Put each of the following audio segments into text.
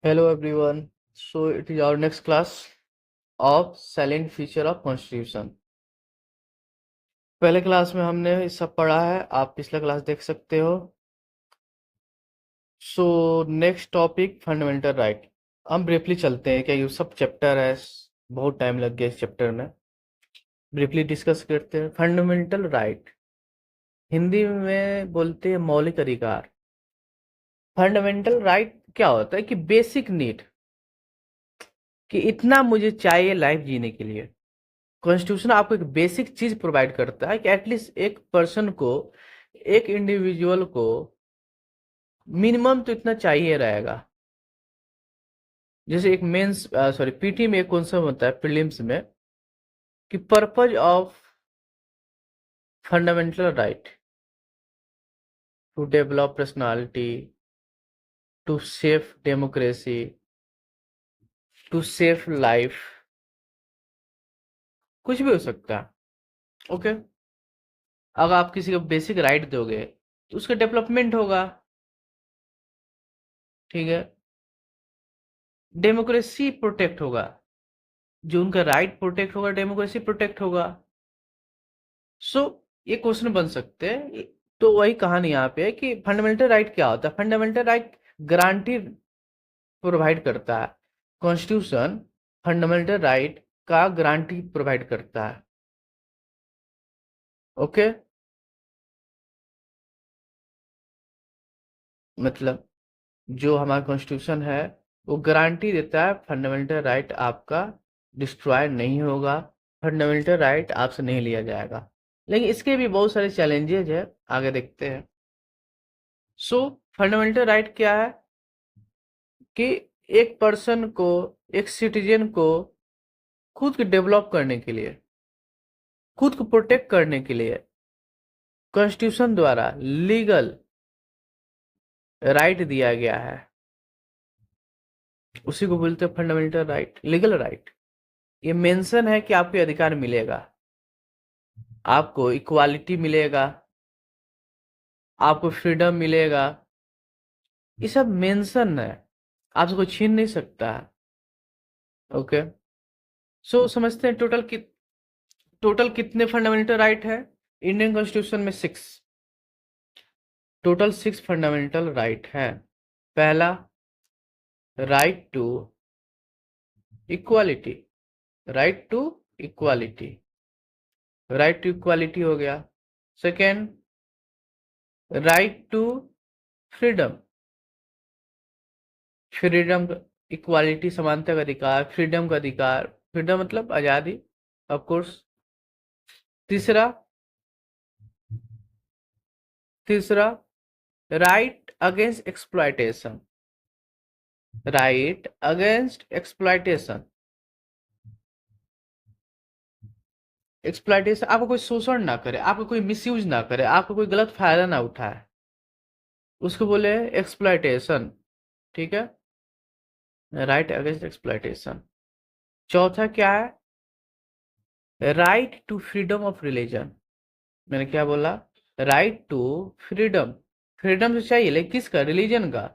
Hello everyone. So it is our next class of salient feature of Constitution. पहले class में हमने ये सब पढ़ा है, आप पिछला क्लास देख सकते हो। So next topic fundamental right. हम ब्रीफली चलते हैं, क्या ये सब चैप्टर है, बहुत टाइम लग गया इस चैप्टर में। ब्रीफली डिस्कस करते हैं फंडामेंटल राइट। हिंदी में बोलते हैं मौलिक अधिकार। फंडामेंटल राइट क्या होता है कि बेसिक नीड, कि इतना मुझे चाहिए लाइफ जीने के लिए। कॉन्स्टिट्यूशन आपको एक बेसिक चीज प्रोवाइड करता है कि एटलीस्ट एक पर्सन को, एक इंडिविजुअल को मिनिमम तो इतना चाहिए रहेगा। जैसे एक मेंस सॉरी पीटी में एक कॉन्सेप्ट होता है प्रीलिम्स में, कि purpose of fundamental right to develop personality, to safe democracy, to safe life, कुछ भी हो सकता है। ओके, अगर आप किसी को बेसिक राइट दोगे तो उसका डेवलपमेंट होगा। ठीक है, डेमोक्रेसी प्रोटेक्ट होगा, जो उनका राइट प्रोटेक्ट होगा, डेमोक्रेसी प्रोटेक्ट होगा। सो ये क्वेश्चन बन सकते हैं। तो वही कहानी यहाँ पे है कि फंडामेंटल राइट क्या होता है। फंडामेंटल राइट गारंटी प्रोवाइड करता है। कॉन्स्टिट्यूशन फंडामेंटल राइट का गारंटी प्रोवाइड करता है। ओके, मतलब जो हमारा कॉन्स्टिट्यूशन है वो गारंटी देता है फंडामेंटल राइट आपका डिस्ट्रॉय नहीं होगा, फंडामेंटल राइट आपसे नहीं लिया जाएगा। लेकिन इसके भी बहुत सारे चैलेंजेज है, आगे देखते हैं। सो फंडामेंटल राइट क्या है कि एक पर्सन को, एक सिटीजन को खुद को डेवलप करने के लिए, खुद को प्रोटेक्ट करने के लिए कॉन्स्टिट्यूशन द्वारा लीगल राइट दिया गया है। उसी को बोलते हैं फंडामेंटल राइट, लीगल राइट। ये मेंशन है कि आपको अधिकार मिलेगा, आपको इक्वालिटी मिलेगा, आपको फ्रीडम मिलेगा। ये सब मेंशन है, आपसे कोई छीन नहीं सकता है। ओके, सो समझते हैं टोटल कितने फंडामेंटल राइट है इंडियन कॉन्स्टिट्यूशन में। 6, टोटल 6 फंडामेंटल राइट है। पहला, right to equality, right to equality, right to equality हो गया। Second, right to freedom, freedom, equality समानता का अधिकार, फ्रीडम का अधिकार, फ्रीडम मतलब आजादी ऑफ कोर्स। तीसरा, तीसरा right against exploitation, right against exploitation. Exploitation, आपको कोई शोषण ना करे, आपको कोई मिसयूज ना करे, आपको कोई गलत फायदा ना उठाए, उसको बोले एक्सप्लॉयटेशन। ठीक है, राइट अगेंस्ट एक्सप्लॉयटेशन। चौथा क्या है, right to freedom of religion. मैंने क्या बोला, राइट टू फ्रीडम। फ्रीडम तो चाहिए, लेकिन किसका, रिलीजन का,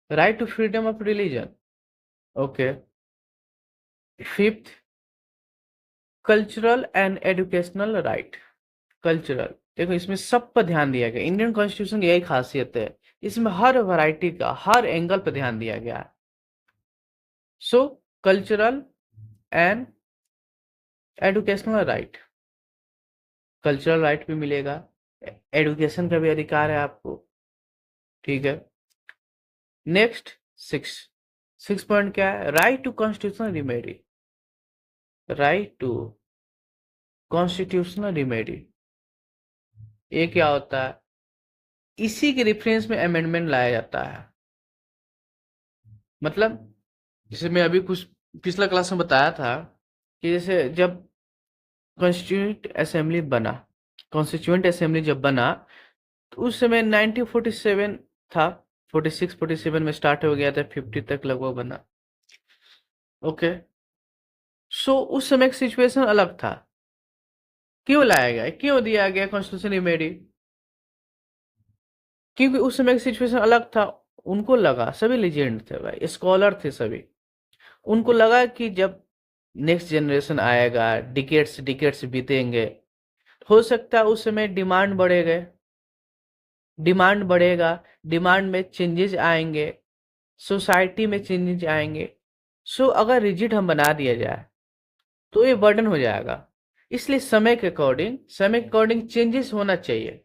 right to freedom of religion. Okay, fifth, cultural and educational right. Cultural, देखो इसमें सब पर ध्यान दिया गया। इंडियन कॉन्स्टिट्यूशन की यही खासियत है, इसमें हर वैरायटी का, हर एंगल पर ध्यान दिया गया है। सो cultural and educational right, cultural right भी मिलेगा, एजुकेशन का भी अधिकार है आपको। ठीक है, नेक्स्ट 6 पॉइंट क्या है, right to constitutional remedy, right to constitutional remedy. ये क्या होता है, इसी के रेफरेंस में अमेंडमेंट लाया जाता है। मतलब जैसे मैं अभी कुछ पिछला क्लास में बताया था कि जैसे जब कॉन्स्टिट्यूंट असेंबली बना, कॉन्स्टिट्यूंट असेंबली जब बना तो उस समय 1947 था, 46 47 में स्टार्ट हो गया था, 50 तक लगभग बना। ओके, सो उस समय का सिचुएशन अलग था। क्यों लाया गया, क्यों दिया गया कॉन्स्टिट्यूशन रिमेडी, क्योंकि उस समय का सिचुएशन अलग था। उनको लगा, सभी लेजेंड थे भाई, स्कॉलर थे सभी, उनको लगा कि जब नेक्स्ट जनरेशन आएगा, डिकेट्स डिकेट्स बीतेंगे, हो सकता है उस समय डिमांड बढ़ेगा, डिमांड बढ़ेगा, डिमांड में चेंजेस आएंगे, सोसाइटी में चेंजेस आएंगे। सो अगर रिजिड हम बना दिया जाए तो ये बर्डन हो जाएगा। इसलिए समय के अकॉर्डिंग चेंजेस होना चाहिए,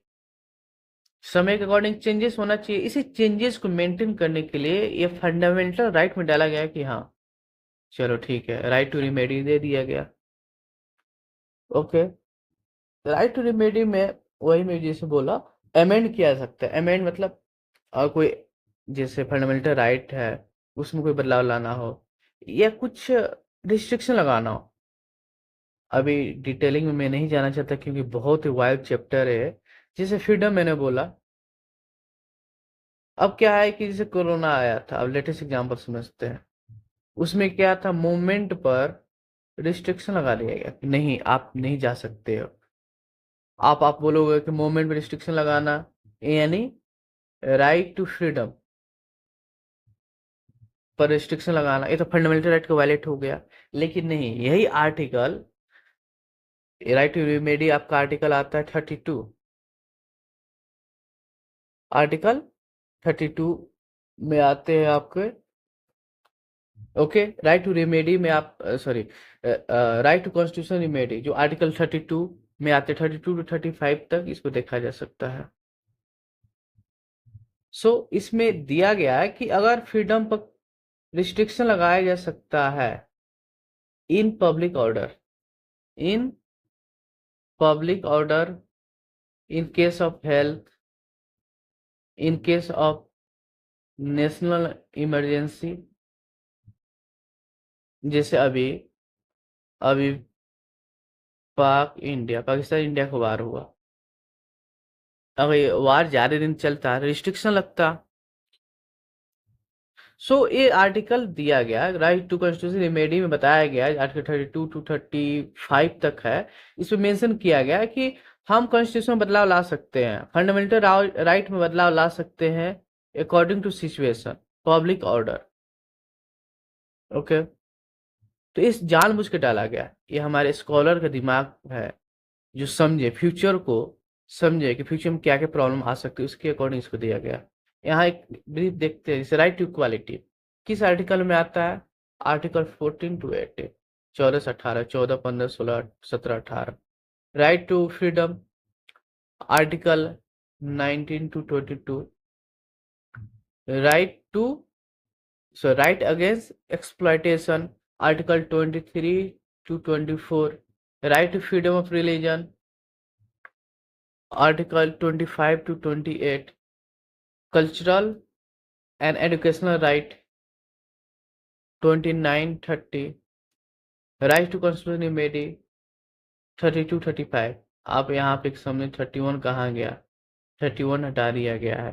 समय के अकॉर्डिंग चेंजेस होना चाहिए। इसी चेंजेस को मेंटेन करने के लिए ये फंडामेंटल राइट में डाला गया है कि हाँ चलो ठीक है, राइट टू रिमेडी दे दिया गया। ओके, राइट टू रिमेडी में वही मैं जैसे बोला, अमेंड किया जा सकता है। अमेंड मतलब कोई जैसे फंडामेंटल राइट है उसमें कोई बदलाव लाना हो या कुछ रिस्ट्रिक्शन लगाना हो। अभी डिटेलिंग में मैं नहीं जाना चाहता क्योंकि बहुत ही वाइड चैप्टर है। जैसे फ्रीडम मैंने बोला, अब क्या है कि जैसे कोरोना आया था, अब लेटेस्ट एग्जांपल समझते हैं। उसमें क्या था, मूवमेंट पर रिस्ट्रिक्शन लगा दिया गया कि नहीं आप नहीं जा सकते हो। आप बोलोगे कि मूवमेंट पर रिस्ट्रिक्शन लगाना यानी राइट टू फ्रीडम पर रिस्ट्रिक्शन लगाना, ये तो फंडामेंटल राइट का वायलेट हो गया। लेकिन नहीं, यही आर्टिकल, राइट टू रेमेडी आपका आर्टिकल आता है 32, आर्टिकल 32 में आते हैं आपके। ओके, राइट टू रेमेडी में आप sorry, right to constitution remedy जो आर्टिकल 32 में आते, 32 टू 35 तक इसको देखा जा सकता है। सो इसमें दिया गया है कि अगर फ्रीडम पर रिस्ट्रिक्शन लगाया जा सकता है in public order, in public order, in case of health, in case of national emergency. जैसे अभी अभी पाकिस्तान इंडिया को वार हुआ, अगर ये वार ज्यादा दिन चलता रिस्ट्रिक्शन लगता। सो ये आर्टिकल दिया गया, राइट टू कॉन्स्टिट्यूशन रेमेडी में बताया गया है, आर्टिकल 32 टू 35 तक है। इसमें मेंशन किया गया है कि हम कॉन्स्टिट्यूशन में बदलाव ला सकते हैं, फंडामेंटल राइट में बदलाव ला सकते हैं according to situation, public order. Okay, तो इस जानबूझ के डाला गया, ये हमारे स्कॉलर का दिमाग है जो समझे फ्यूचर को, समझे कि फ्यूचर में क्या क्या प्रॉब्लम आ सकती है, उसके अकॉर्डिंग इसको दिया गया। यहाँ एक ब्रीफ देखते हैं, जैसे राइट टू इक्वालिटी किस आर्टिकल में आता है, आर्टिकल 14 टू 18, 14 से 18, 14 15 16 17 18। Right to freedom article 19 to 22। Right to right against exploitation article 23 to 24। Right to freedom of religion article 25 to 28, cultural and educational right 29 30, right to constitutional remedy 32 35। आप यहाँ पे समझे 31 कहाँ गया, 31 हटा दिया गया है,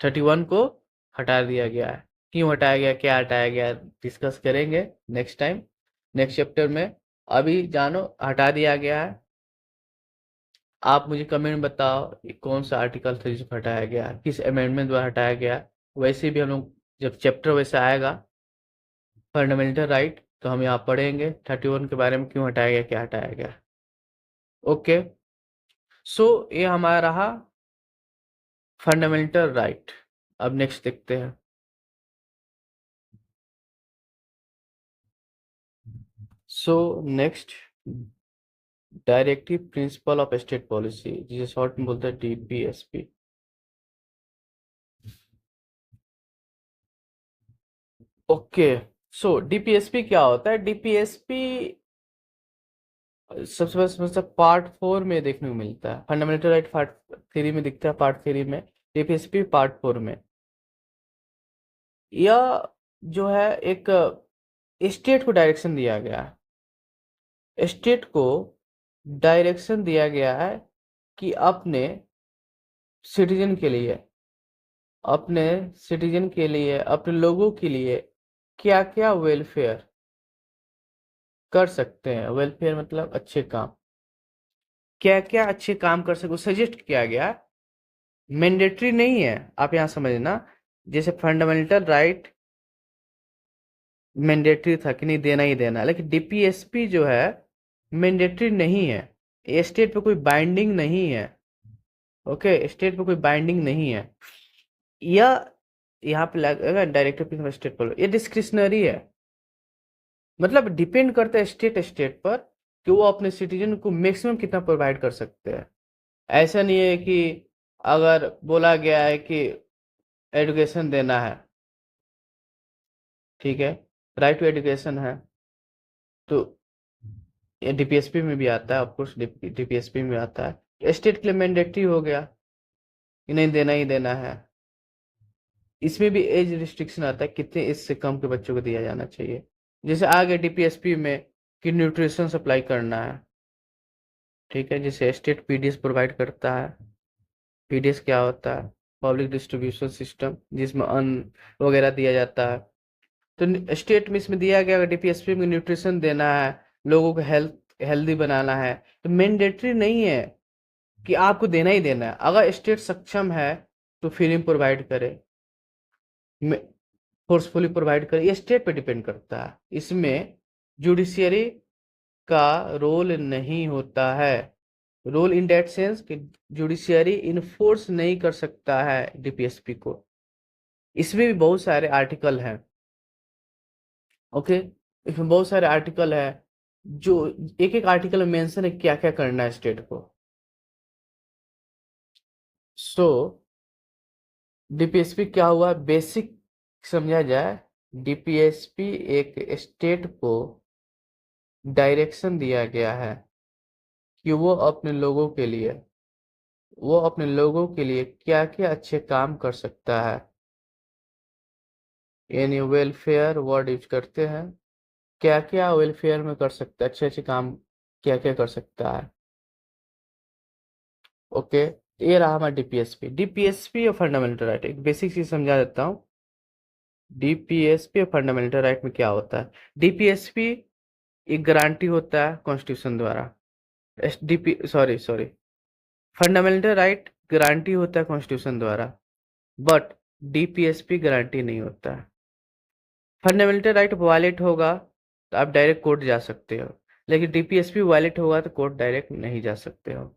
31 को हटा दिया गया है। क्यों हटाया गया, क्या हटाया गया, डिस्कस करेंगे नेक्स्ट टाइम, नेक्स्ट चैप्टर में। अभी जानो हटा दिया गया है। आप मुझे कमेंट में बताओ ये कौन सा आर्टिकल था जिसे हटाया गया, किस अमेंडमेंट द्वारा हटाया गया। वैसे भी हम लोग जब चैप्टर वैसे आएगा फंडामेंटल राइट तो हम यहाँ पढ़ेंगे 31 के बारे में, क्यों हटाया गया, क्या हटाया गया। ओके, सो ये हमारा रहा फंडामेंटल राइट। अब नेक्स्ट देखते हैं। So next, directive principle of state policy, जिसे शॉर्ट में बोलते हैं डीपीएसपी। ओके, सो डीपीएसपी क्या होता है, डीपीएसपी सबसे पहले समझता पार्ट 4 में देखने को मिलता है, फंडामेंटल राइट पार्ट 3 में दिखता है, पार्ट 3 में, डीपीएसपी पार्ट 4 में। यह जो है एक स्टेट को डायरेक्शन दिया गया है, स्टेट को डायरेक्शन दिया गया है कि अपने सिटीजन के लिए, अपने सिटीजन के लिए, अपने लोगों के लिए क्या क्या वेलफेयर कर सकते हैं। वेलफेयर मतलब अच्छे काम, क्या क्या अच्छे काम कर सकते, सजेस्ट किया गया। मैंडेटरी नहीं है, आप यहाँ समझना, जैसे फंडामेंटल राइट मैंडेटरी था कि नहीं देना ही देना है, लेकिन डीपीएसपी जो है मैंडेटरी नहीं है, ये स्टेट पे कोई बाइंडिंग नहीं है। ओके, स्टेट पे कोई बाइंडिंग नहीं है, या यहाँ पे लगेगा डायरेक्टिव स्टेट पर, ये डिस्क्रिशनरी है। मतलब डिपेंड करता है स्टेट स्टेट पर कि वो अपने सिटीजन को मैक्सिमम कितना प्रोवाइड कर सकते हैं। ऐसा नहीं है कि अगर बोला गया है कि एजुकेशन देना है, ठीक है, राइट टू एजुकेशन है, तो ये डीपीएसपी में भी आता है, ऑफकोर्स डीपीएसपी में आता है, स्टेट के लिए मैंडेटरी हो गया कि नहीं देना ही देना है। इसमें भी एज रिस्ट्रिक्शन आता है, कितने एज से कम के बच्चों को दिया जाना चाहिए। जैसे आगे डीपीएसपी में कि न्यूट्रिशन सप्लाई करना है, ठीक है, जैसे स्टेट पीडीएस प्रोवाइड करता है। पीडीएस क्या होता है? पब्लिक डिस्ट्रीब्यूशन सिस्टम, जिसमें अन्न वगैरह दिया जाता है। तो स्टेट में इसमें दिया गया, अगर डीपीएसपी में न्यूट्रिशन देना है, लोगों को हेल्दी बनाना है, तो मैंडेटरी नहीं है कि आपको देना ही देना है। अगर स्टेट सक्षम है तो फिल्म प्रोवाइड करे, फोर्सफुली प्रोवाइड करे, ये स्टेट पे डिपेंड करता है। इसमें जुडिशियरी का रोल नहीं होता है। रोल इन दैट सेंस कि जुडिशियरी इन्फोर्स नहीं कर सकता है डीपीएसपी को। इसमें भी बहुत सारे आर्टिकल हैं। ओके, इसमें बहुत सारे आर्टिकल है, जो एक एक आर्टिकल में मेंशन है क्या क्या करना है स्टेट को। सो डीपीएसपी क्या हुआ, बेसिक समझा जाए, डीपीएसपी एक स्टेट को डायरेक्शन दिया गया है कि वो अपने लोगों के लिए क्या क्या अच्छे काम कर सकता है। यानी वेलफेयर वर्ड यूज करते हैं, क्या क्या वेलफेयर में कर सकता है, अच्छे अच्छे काम क्या क्या कर सकता है। ओके, ये रहा हमारा डीपीएसपी। डीपीएसपी और फंडामेंटल राइट, एक बेसिक चीज समझा देता हूँ। डीपीएसपी और फंडामेंटल राइट में क्या होता है? डीपीएसपी एक गारंटी होता है कॉन्स्टिट्यूशन द्वारा। DP sorry sorry fundamental right guarantee होता है कॉन्स्टिट्यूशन द्वारा, बट डीपीएसपी गारंटी नहीं होता है। फंडामेंटल राइट वायलेट होगा तो आप डायरेक्ट कोर्ट जा सकते हो, लेकिन डीपीएसपी वायलेट होगा तो कोर्ट डायरेक्ट नहीं जा सकते हो।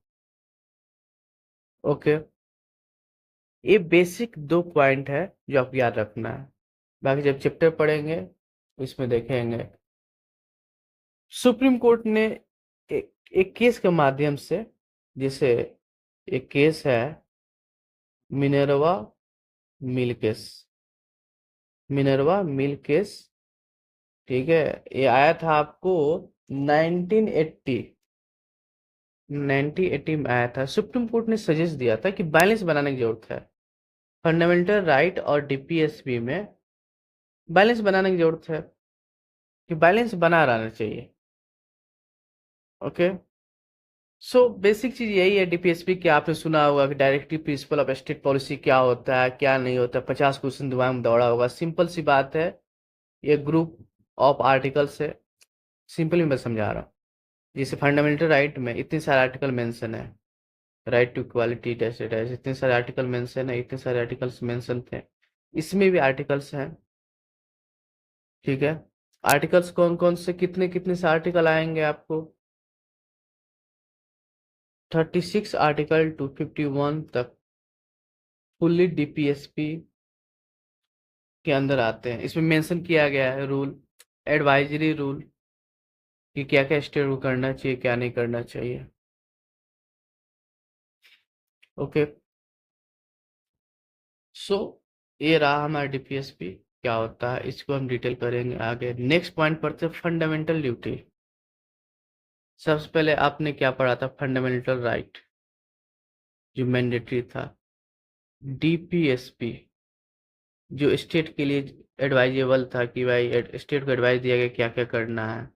ओके, ये बेसिक दो पॉइंट है जो आपको याद रखना है। बाकी जब चैप्टर पढ़ेंगे इसमें देखेंगे। सुप्रीम कोर्ट ने एक केस के माध्यम से, जैसे एक केस है Minerva mill case, Minerva mill case, ठीक है, ये आया था आपको 1980 1980 में आया था। सुप्रीम कोर्ट ने सजेस्ट दिया था कि बैलेंस बनाने की जरूरत है, फंडामेंटल राइट और डीपीएसपी में बैलेंस बनाने की जरूरत है, कि बैलेंस बना रहना चाहिए। ओके, सो बेसिक चीज यही है डीपीएसपी की। आपने सुना होगा कि directive principle of state policy क्या होता है क्या नहीं होता है, 50 क्वेश्चन दिमाग में दौड़ा होगा। सिंपल सी बात है, ये ग्रुप ऑफ आर्टिकल्स है, सिंपली मैं समझा रहा हूँ। जैसे फंडामेंटल राइट में इतने सारे आर्टिकल मेंशन है, राइट टू इक्वालिटी टेस्टेड है, इतने सारे आर्टिकल मेंशन है, इतने सारे आर्टिकल्स मेंशन थे, इसमें भी आर्टिकल्स हैं, ठीक है। आर्टिकल्स कौन कौन से, कितने कितने से आर्टिकल आएंगे आपको? 36 आर्टिकल टू 51 तक फुल्ली डीपीएसपी के अंदर आते हैं। इसमें मेंशन किया गया है रूल, एडवाइजरी रूल, कि क्या क्या स्टेट को करना चाहिए क्या नहीं करना चाहिए। ओके, सो ये रहा हमारा डीपीएसपी क्या होता है, इसको हम डिटेल करेंगे आगे। नेक्स्ट पॉइंट पढ़ते हैं फंडामेंटल ड्यूटी। सबसे पहले आपने क्या पढ़ा था? फंडामेंटल राइट जो मैंडेटरी था। डीपीएसपी जो स्टेट के लिए एडवाइजेबल था, कि भाई स्टेट को एडवाइस दिया गया क्या क्या करना है,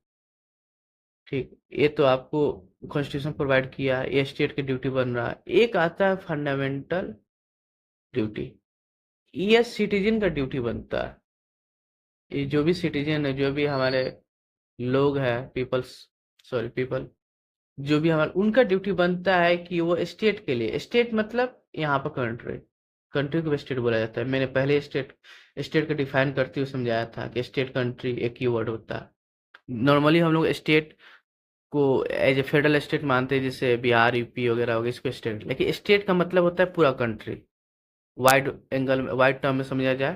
ठीक, ये तो आपको कॉन्स्टिट्यूशन प्रोवाइड किया है, ये स्टेट की ड्यूटी बन रहा है। एक आता है फंडामेंटल ड्यूटी, ये सिटीजन का ड्यूटी बनता है। ये जो भी सिटीजन है, जो भी हमारे लोग हैं, पीपल्स, सॉरी पीपल, जो भी हमारे, उनका ड्यूटी बनता है कि वो स्टेट के लिए, स्टेट मतलब यहाँ पर कंट्री, कंट्री को स्टेट बोला जाता है। मैंने पहले स्टेट स्टेट को डिफाइन करते हुए समझाया था कि स्टेट कंट्री एक ही वर्ड होता है। नॉर्मली हम लोग स्टेट को एज ए फेडरल स्टेट मानते हैं, जैसे बिहार यूपी वगैरह हो गया, इसको स्टेट। लेकिन स्टेट का मतलब होता है पूरा कंट्री। वाइड एंगल में, वाइड टर्म में समझा जाए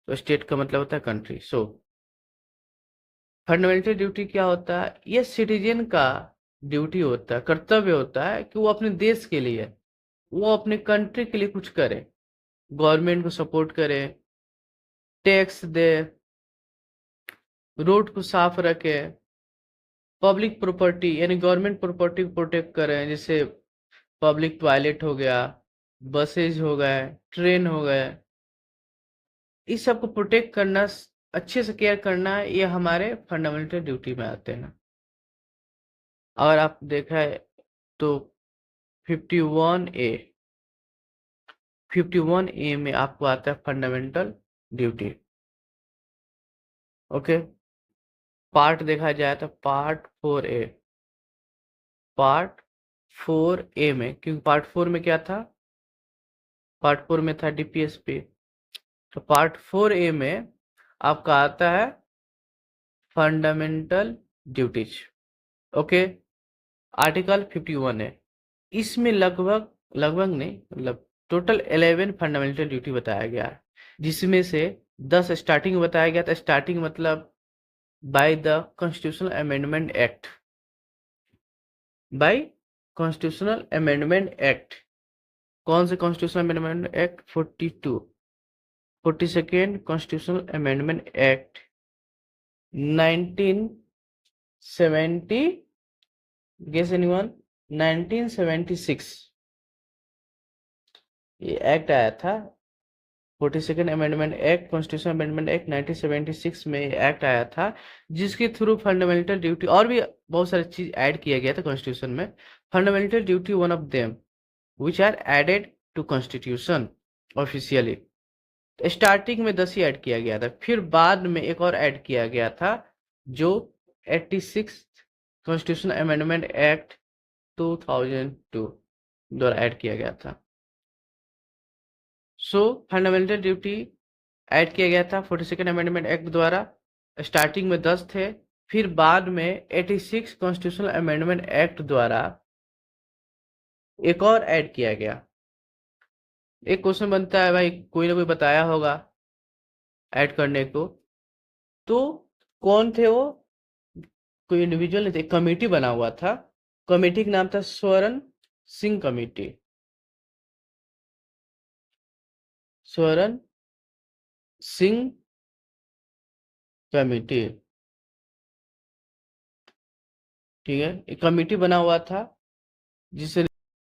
तो स्टेट का मतलब होता है कंट्री। सो फंडामेंटल ड्यूटी क्या होता है? ये सिटीजन का ड्यूटी होता है, कर्तव्य होता है कि वो अपने देश के लिए, वो अपने कंट्री के लिए कुछ करे, गवर्नमेंट को सपोर्ट करे, टैक्स दे, रोड को साफ रखे, पब्लिक प्रॉपर्टी यानी गवर्नमेंट प्रॉपर्टी को प्रोटेक्ट करें, जैसे पब्लिक टॉयलेट हो गया, बसेज हो गए, ट्रेन हो गए, इस सब को प्रोटेक्ट करना, अच्छे से केयर करना, ये हमारे फंडामेंटल ड्यूटी में आते हैं। अगर आप देखा है तो 51A 51A में आपको आता है फंडामेंटल ड्यूटी। ओके, पार्ट देखा जाए तो पार्ट 4A में, क्योंकि पार्ट 4 में क्या था? पार्ट 4 में था डीपीएसपी। तो पार्ट 4A में आपका आता है फंडामेंटल ड्यूटीज। ओके, आर्टिकल 51 है। इसमें लगभग लगभग नहीं, मतलब टोटल 11 फंडामेंटल ड्यूटी बताया गया है, जिसमें से 10 स्टार्टिंग बताया गया था। स्टार्टिंग मतलब by the constitutional amendment act, by constitutional amendment act. कौन से constitutional amendment act? 42 constitutional amendment act 1970, guess anyone? 1976 ये एक्ट आया था। 42 amendment act, constitution amendment act 1976 में ये एक्ट आया था, जिसके थ्रू फंडामेंटल ड्यूटी और भी बहुत सारी चीज ऐड किया गया था कॉन्स्टिट्यूशन में। Fundamental duty one of them which are added to constitution officially. Starting में 10 ही ऐड किया गया था, फिर बाद में एक और ऐड किया गया था, जो 86 कॉन्स्टिट्यूशन अमेंडमेंट एक्ट 2002 द्वारा ऐड किया गया था। सो फंडामेंटल ड्यूटी ऐड किया गया था 42 अमेंडमेंट एक्ट द्वारा। स्टार्टिंग में 10 थे, फिर बाद में 86 कॉन्स्टिट्यूशनल अमेंडमेंट एक्ट द्वारा एक और ऐड किया गया। एक क्वेश्चन बनता है भाई, कोई ना कोई बताया होगा ऐड करने को, तो कौन थे वो? कोई इंडिविजुअल नहीं थे, एक कमेटी बना हुआ था। कमेटी का नाम था स्वर्ण सिंह कमेटी। स्वर्ण सिंह कमेटी, ठीक है, एक कमेटी बना हुआ था जिसे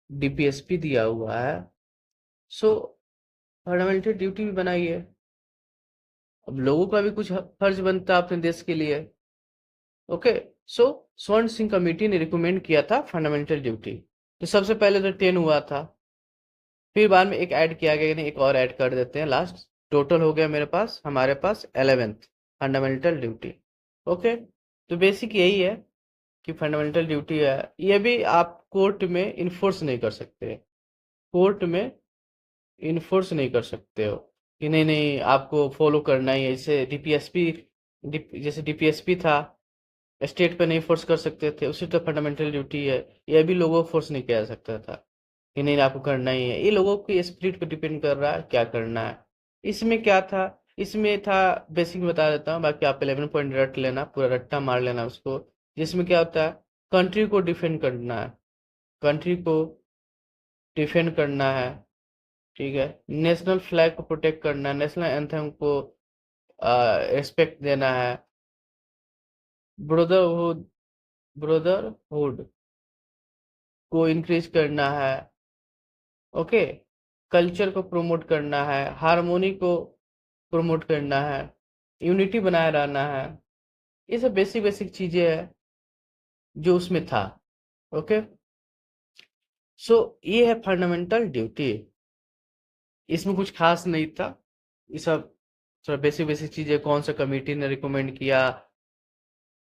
डीपीएसपी दिया हुआ है। सो फंडामेंटल ड्यूटी भी बनाई है। अब लोगों का भी कुछ फर्ज बनता है अपने देश के लिए। ओके, सो स्वर्ण सिंह कमेटी ने रिकमेंड किया था फंडामेंटल ड्यूटी। तो सबसे पहले तो 10 हुआ था, फिर बाद में एक ऐड किया गया, नहीं एक और ऐड कर देते हैं लास्ट। टोटल हो गया हमारे पास 11th फंडामेंटल ड्यूटी। ओके, तो बेसिक यही है कि फंडामेंटल ड्यूटी है। ये भी आप कोर्ट में इन्फोर्स नहीं कर सकते, कोर्ट में इन्फोर्स नहीं कर सकते हो कि नहीं नहीं आपको फॉलो करना ही है। जैसे डीपीएसपी था, स्टेट पे नहीं फोर्स कर सकते थे, उसी तो फंडामेंटल ड्यूटी है। ये भी लोगों को फोर्स नहीं किया जा सकता था कि नहीं आपको करना ही है। ये लोगों की स्पिरिट पे डिपेंड कर रहा है क्या करना है। इसमें क्या था? इसमें था, बेसिक बता देता हूँ, बाकी आप 11 पॉइंट रट लेना, पूरा रट्टा मार लेना उसको। जिसमें क्या होता है? कंट्री को डिफेंड करना है, कंट्री को डिफेंड करना है, ठीक है। नेशनल फ्लैग को प्रोटेक्ट करना है, नेशनल एंथम को रिस्पेक्ट देना है, ब्रदरहुड ब्रदरहुड को इंक्रीज करना है। ओके, कल्चर को प्रमोट करना है, हार्मोनी को प्रमोट करना है, यूनिटी बनाए रहना है। ये सब बेसिक बेसिक चीजें हैं जो उसमें था। ओके, सो ये है फंडामेंटल ड्यूटी। इसमें कुछ खास नहीं था, ये सब थोड़ा बेसिक बेसिक चीजें। कौन सा कमेटी ने रिकमेंड किया,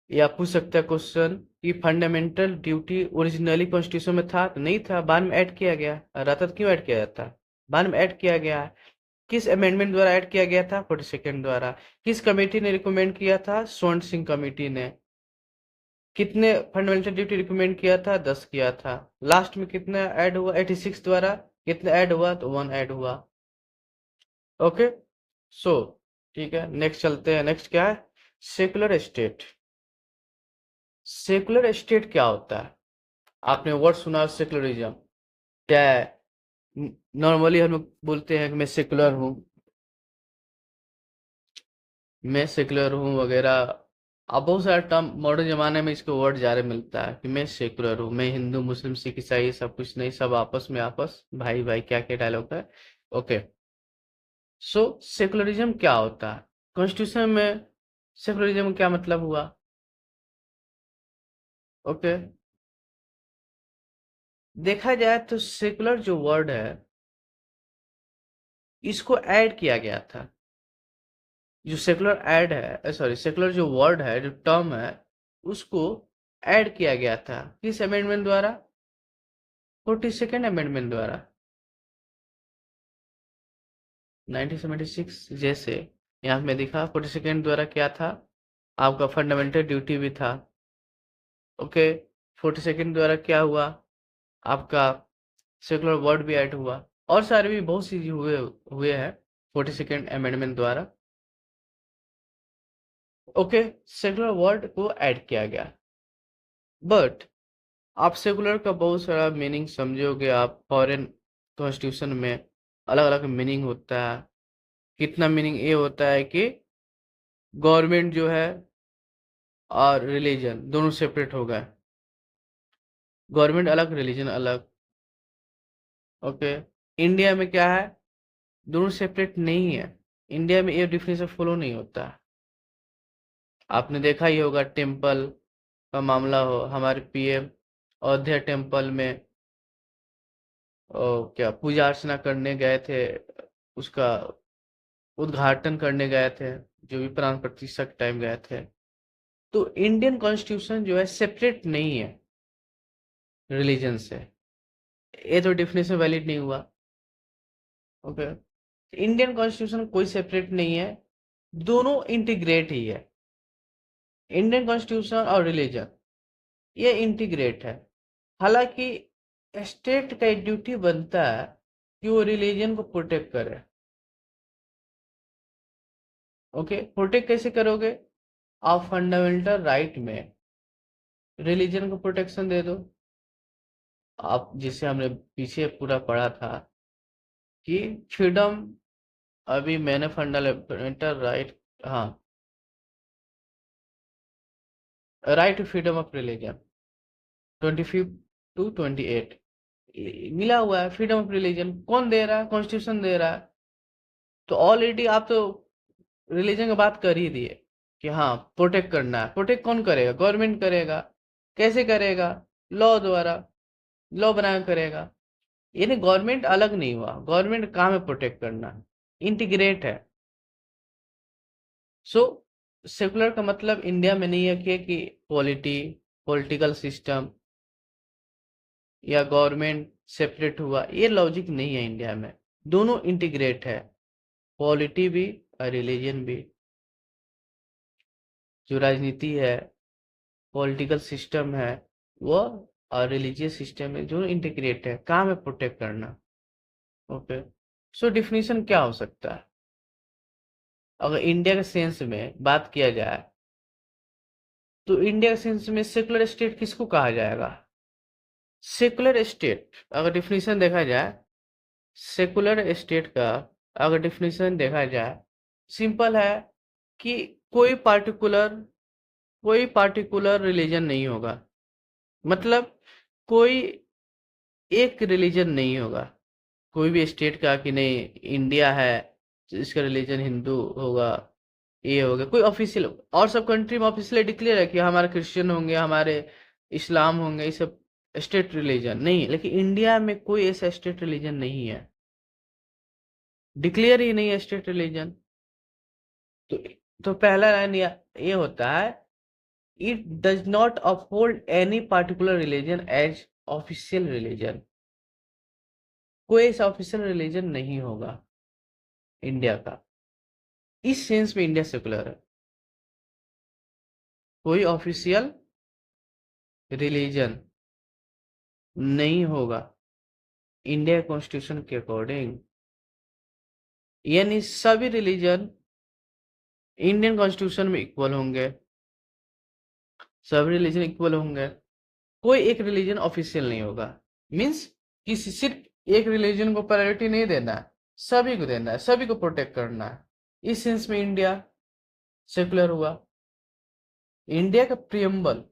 या पूछ सकता है क्वेश्चन कि फंडामेंटल ड्यूटी ओरिजिनली कॉन्स्टिट्यूशन में था? तो नहीं था, बाद में ऐड किया गया। रहता तो क्यों ऐड किया जाता? बाद में ऐड किया गया है। किस अमेंडमेंट द्वारा ऐड किया गया था? 42nd द्वारा। किस कमेटी ने रिकमेंड किया था? स्वर्ण सिंह कमेटी ने। कितने फंडामेंटल ड्यूटी रिकमेंड किया था? 10 किया था। लास्ट में कितना ऐड हुआ? 86 द्वारा कितना ऐड हुआ? तो 1 ऐड हुआ। ओके, सो ठीक है, नेक्स्ट चलते हैं। नेक्स्ट क्या है? Secular state. सेकुलर स्टेट क्या होता है? आपने वर्ड सुना, सेकुलरिज्म क्या है? नॉर्मली हम लोग बोलते हैं कि मैं सेकुलर हूँ, मैं सेकुलर हूँ वगैरह। अब बहुत सारा टर्म मॉडर्न जमाने में इसको वर्ड ज़्यादा मिलता है कि मैं सेकुलर हूँ, मैं हिंदू मुस्लिम सिख ईसाई सब कुछ नहीं, सब आपस में आपस भाई भाई, क्या क्या डायलॉग है। ओके, सो सेकुलरिज्म क्या होता है? कॉन्स्टिट्यूशन में सेकुलरिज्म क्या मतलब हुआ? ओके, देखा जाए तो सेकुलर जो वर्ड है इसको ऐड किया गया था। जो सेकुलर ऐड है, सॉरी, सेकुलर जो वर्ड है, जो टर्म है, उसको ऐड किया गया था किस अमेंडमेंट द्वारा? 42nd अमेंडमेंट द्वारा, 1976। जैसे यहाँ में दिखा 42nd द्वारा क्या था? आपका फंडामेंटल ड्यूटी भी था। ओके, 42nd द्वारा क्या हुआ? आपका सेकुलर वर्ड भी ऐड हुआ, और सारे भी बहुत सी हुए हुए हैं 42nd अमेंडमेंट द्वारा। ओके, सेकुलर वर्ड को ऐड किया गया। बट आप सेकुलर का बहुत सारा मीनिंग समझोगे, आप फॉरेन कॉन्स्टिट्यूशन में अलग अलग मीनिंग होता है। कितना मीनिंग ये होता है कि गवर्नमेंट जो है और रिलीजन दोनों सेपरेट हो गए। गवर्नमेंट अलग, रिलीजन अलग। ओके, इंडिया में क्या है? दोनों सेपरेट नहीं है। इंडिया में ये डिफिनेशन फॉलो नहीं होता। आपने देखा ही होगा, टेम्पल का मामला हो, हमारे पीएम अयोध्या टेम्पल में क्या पूजा अर्चना करने गए थे, उसका उद्घाटन करने गए थे, जो भी प्राण प्रतिष्ठा के टाइम गए थे। तो इंडियन कॉन्स्टिट्यूशन जो है सेपरेट नहीं है रिलीजन से। ये तो डिफिनेशन वैलिड नहीं हुआ। ओके, इंडियन कॉन्स्टिट्यूशन कोई सेपरेट नहीं है, दोनों इंटीग्रेट ही है। इंडियन कॉन्स्टिट्यूशन और रिलीजन ये इंटीग्रेट है। हालांकि स्टेट का ड्यूटी बनता है कि वो रिलीजन को प्रोटेक्ट करे। ओके, प्रोटेक्ट कैसे करोगे? आप फंडामेंटल राइट में रिलीजन को प्रोटेक्शन दे दो। आप जिसे हमने पीछे पूरा पढ़ा था कि फ्रीडम, अभी मैंने फंडामेंटल राइट, हाँ, right to freedom of religion 25 to 28 मिला हुआ है। फ्रीडम ऑफ रिलीजन कौन दे रहा है? कॉन्स्टिट्यूशन दे रहा है। तो ऑलरेडी आप तो रिलीजन की बात कर ही दिए कि हाँ प्रोटेक्ट करना है। प्रोटेक्ट कौन करेगा? गवर्नमेंट करेगा। कैसे करेगा? लॉ द्वारा, लॉ बना करेगा। यानी गवर्नमेंट अलग नहीं हुआ, गवर्नमेंट काम है प्रोटेक्ट करना, इंटीग्रेट है। सो सेकुलर का मतलब इंडिया में नहीं है कि पॉलिटिकल सिस्टम या गवर्नमेंट सेपरेट हुआ, ये लॉजिक नहीं है इंडिया में। दोनों इंटीग्रेट है, पॉलिटी भी और रिलीजन भी। जो राजनीति है, पॉलिटिकल सिस्टम है, वो और रिलीजियस सिस्टम है, दोनों इंटीग्रेट है, काम है प्रोटेक्ट करना। ओके, सो डिफिनीशन क्या हो सकता है? अगर इंडिया के सेंस में बात किया जाए तो इंडिया के सेंस में सेकुलर स्टेट किसको कहा जाएगा? सेकुलर स्टेट अगर डिफिनीशन देखा जाए, सेकुलर स्टेट का अगर डिफिनीशन देखा जाए, सिंपल है कि कोई पार्टिकुलर कोई पार्टिकुलर रिलीजन नहीं होगा। मतलब कोई एक रिलीजन नहीं होगा। कोई भी स्टेट का कि नहीं इंडिया है तो इसका रिलीजन हिंदू होगा, ये होगा कोई ऑफिशियल। और सब कंट्री में ऑफिशियली डिक्लेयर है कि हमारे क्रिश्चियन होंगे, हमारे इस्लाम होंगे, ये सब स्टेट रिलीजन नहीं है। लेकिन इंडिया में कोई ऐसा स्टेट रिलीजन नहीं है, डिक्लेयर ही नहीं है स्टेट रिलीजन। तो पहला लाइन ये होता है, it does not uphold any particular religion as official religion. कोई ऐसा ऑफिशियल रिलीजन नहीं होगा इंडिया का, इस सेंस में इंडिया सेकुलर है। कोई ऑफिशियल रिलीजन नहीं होगा इंडिया कॉन्स्टिट्यूशन के अकॉर्डिंग, यानी सभी रिलीजन इंडियन कॉन्स्टिट्यूशन में इक्वल होंगे, सभी रिलीजन इक्वल होंगे, कोई एक रिलीजन ऑफिशियल नहीं होगा। मीन्स किसी सिर्फ एक रिलीजन को प्रायोरिटी नहीं देना है, सभी को देना है, सभी को प्रोटेक्ट करना है। इस सेंस में इंडिया सेकुलर हुआ। इंडिया का प्रियम्बल,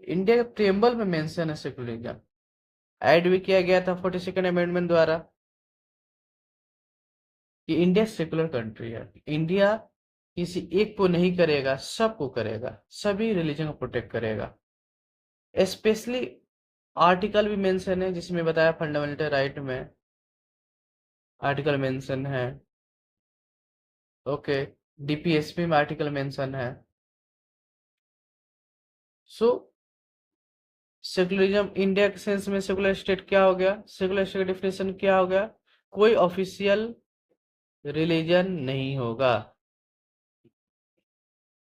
इंडिया के प्रियम्बल में मेंशन है सेकुलरिज्म, ऐड भी किया गया था 42nd अमेंडमेंट द्वारा कि इंडिया सेकुलर कंट्री है। इंडिया किसी एक को नहीं करेगा, सबको करेगा, सभी रिलीजन को प्रोटेक्ट करेगा। स्पेशली आर्टिकल भी मेंशन है जिसमें बताया फंडामेंटल राइट में आर्टिकल मेंशन है। ओके, डीपीएसपी में आर्टिकल मेंशन है। सो सेकुलरिज्म इंडिया के सेंस में सेकुलर स्टेट क्या हो गया, सेकुलर स्टेट का डिफिनेशन क्या हो गया, कोई ऑफिशियल रिलीजन नहीं होगा।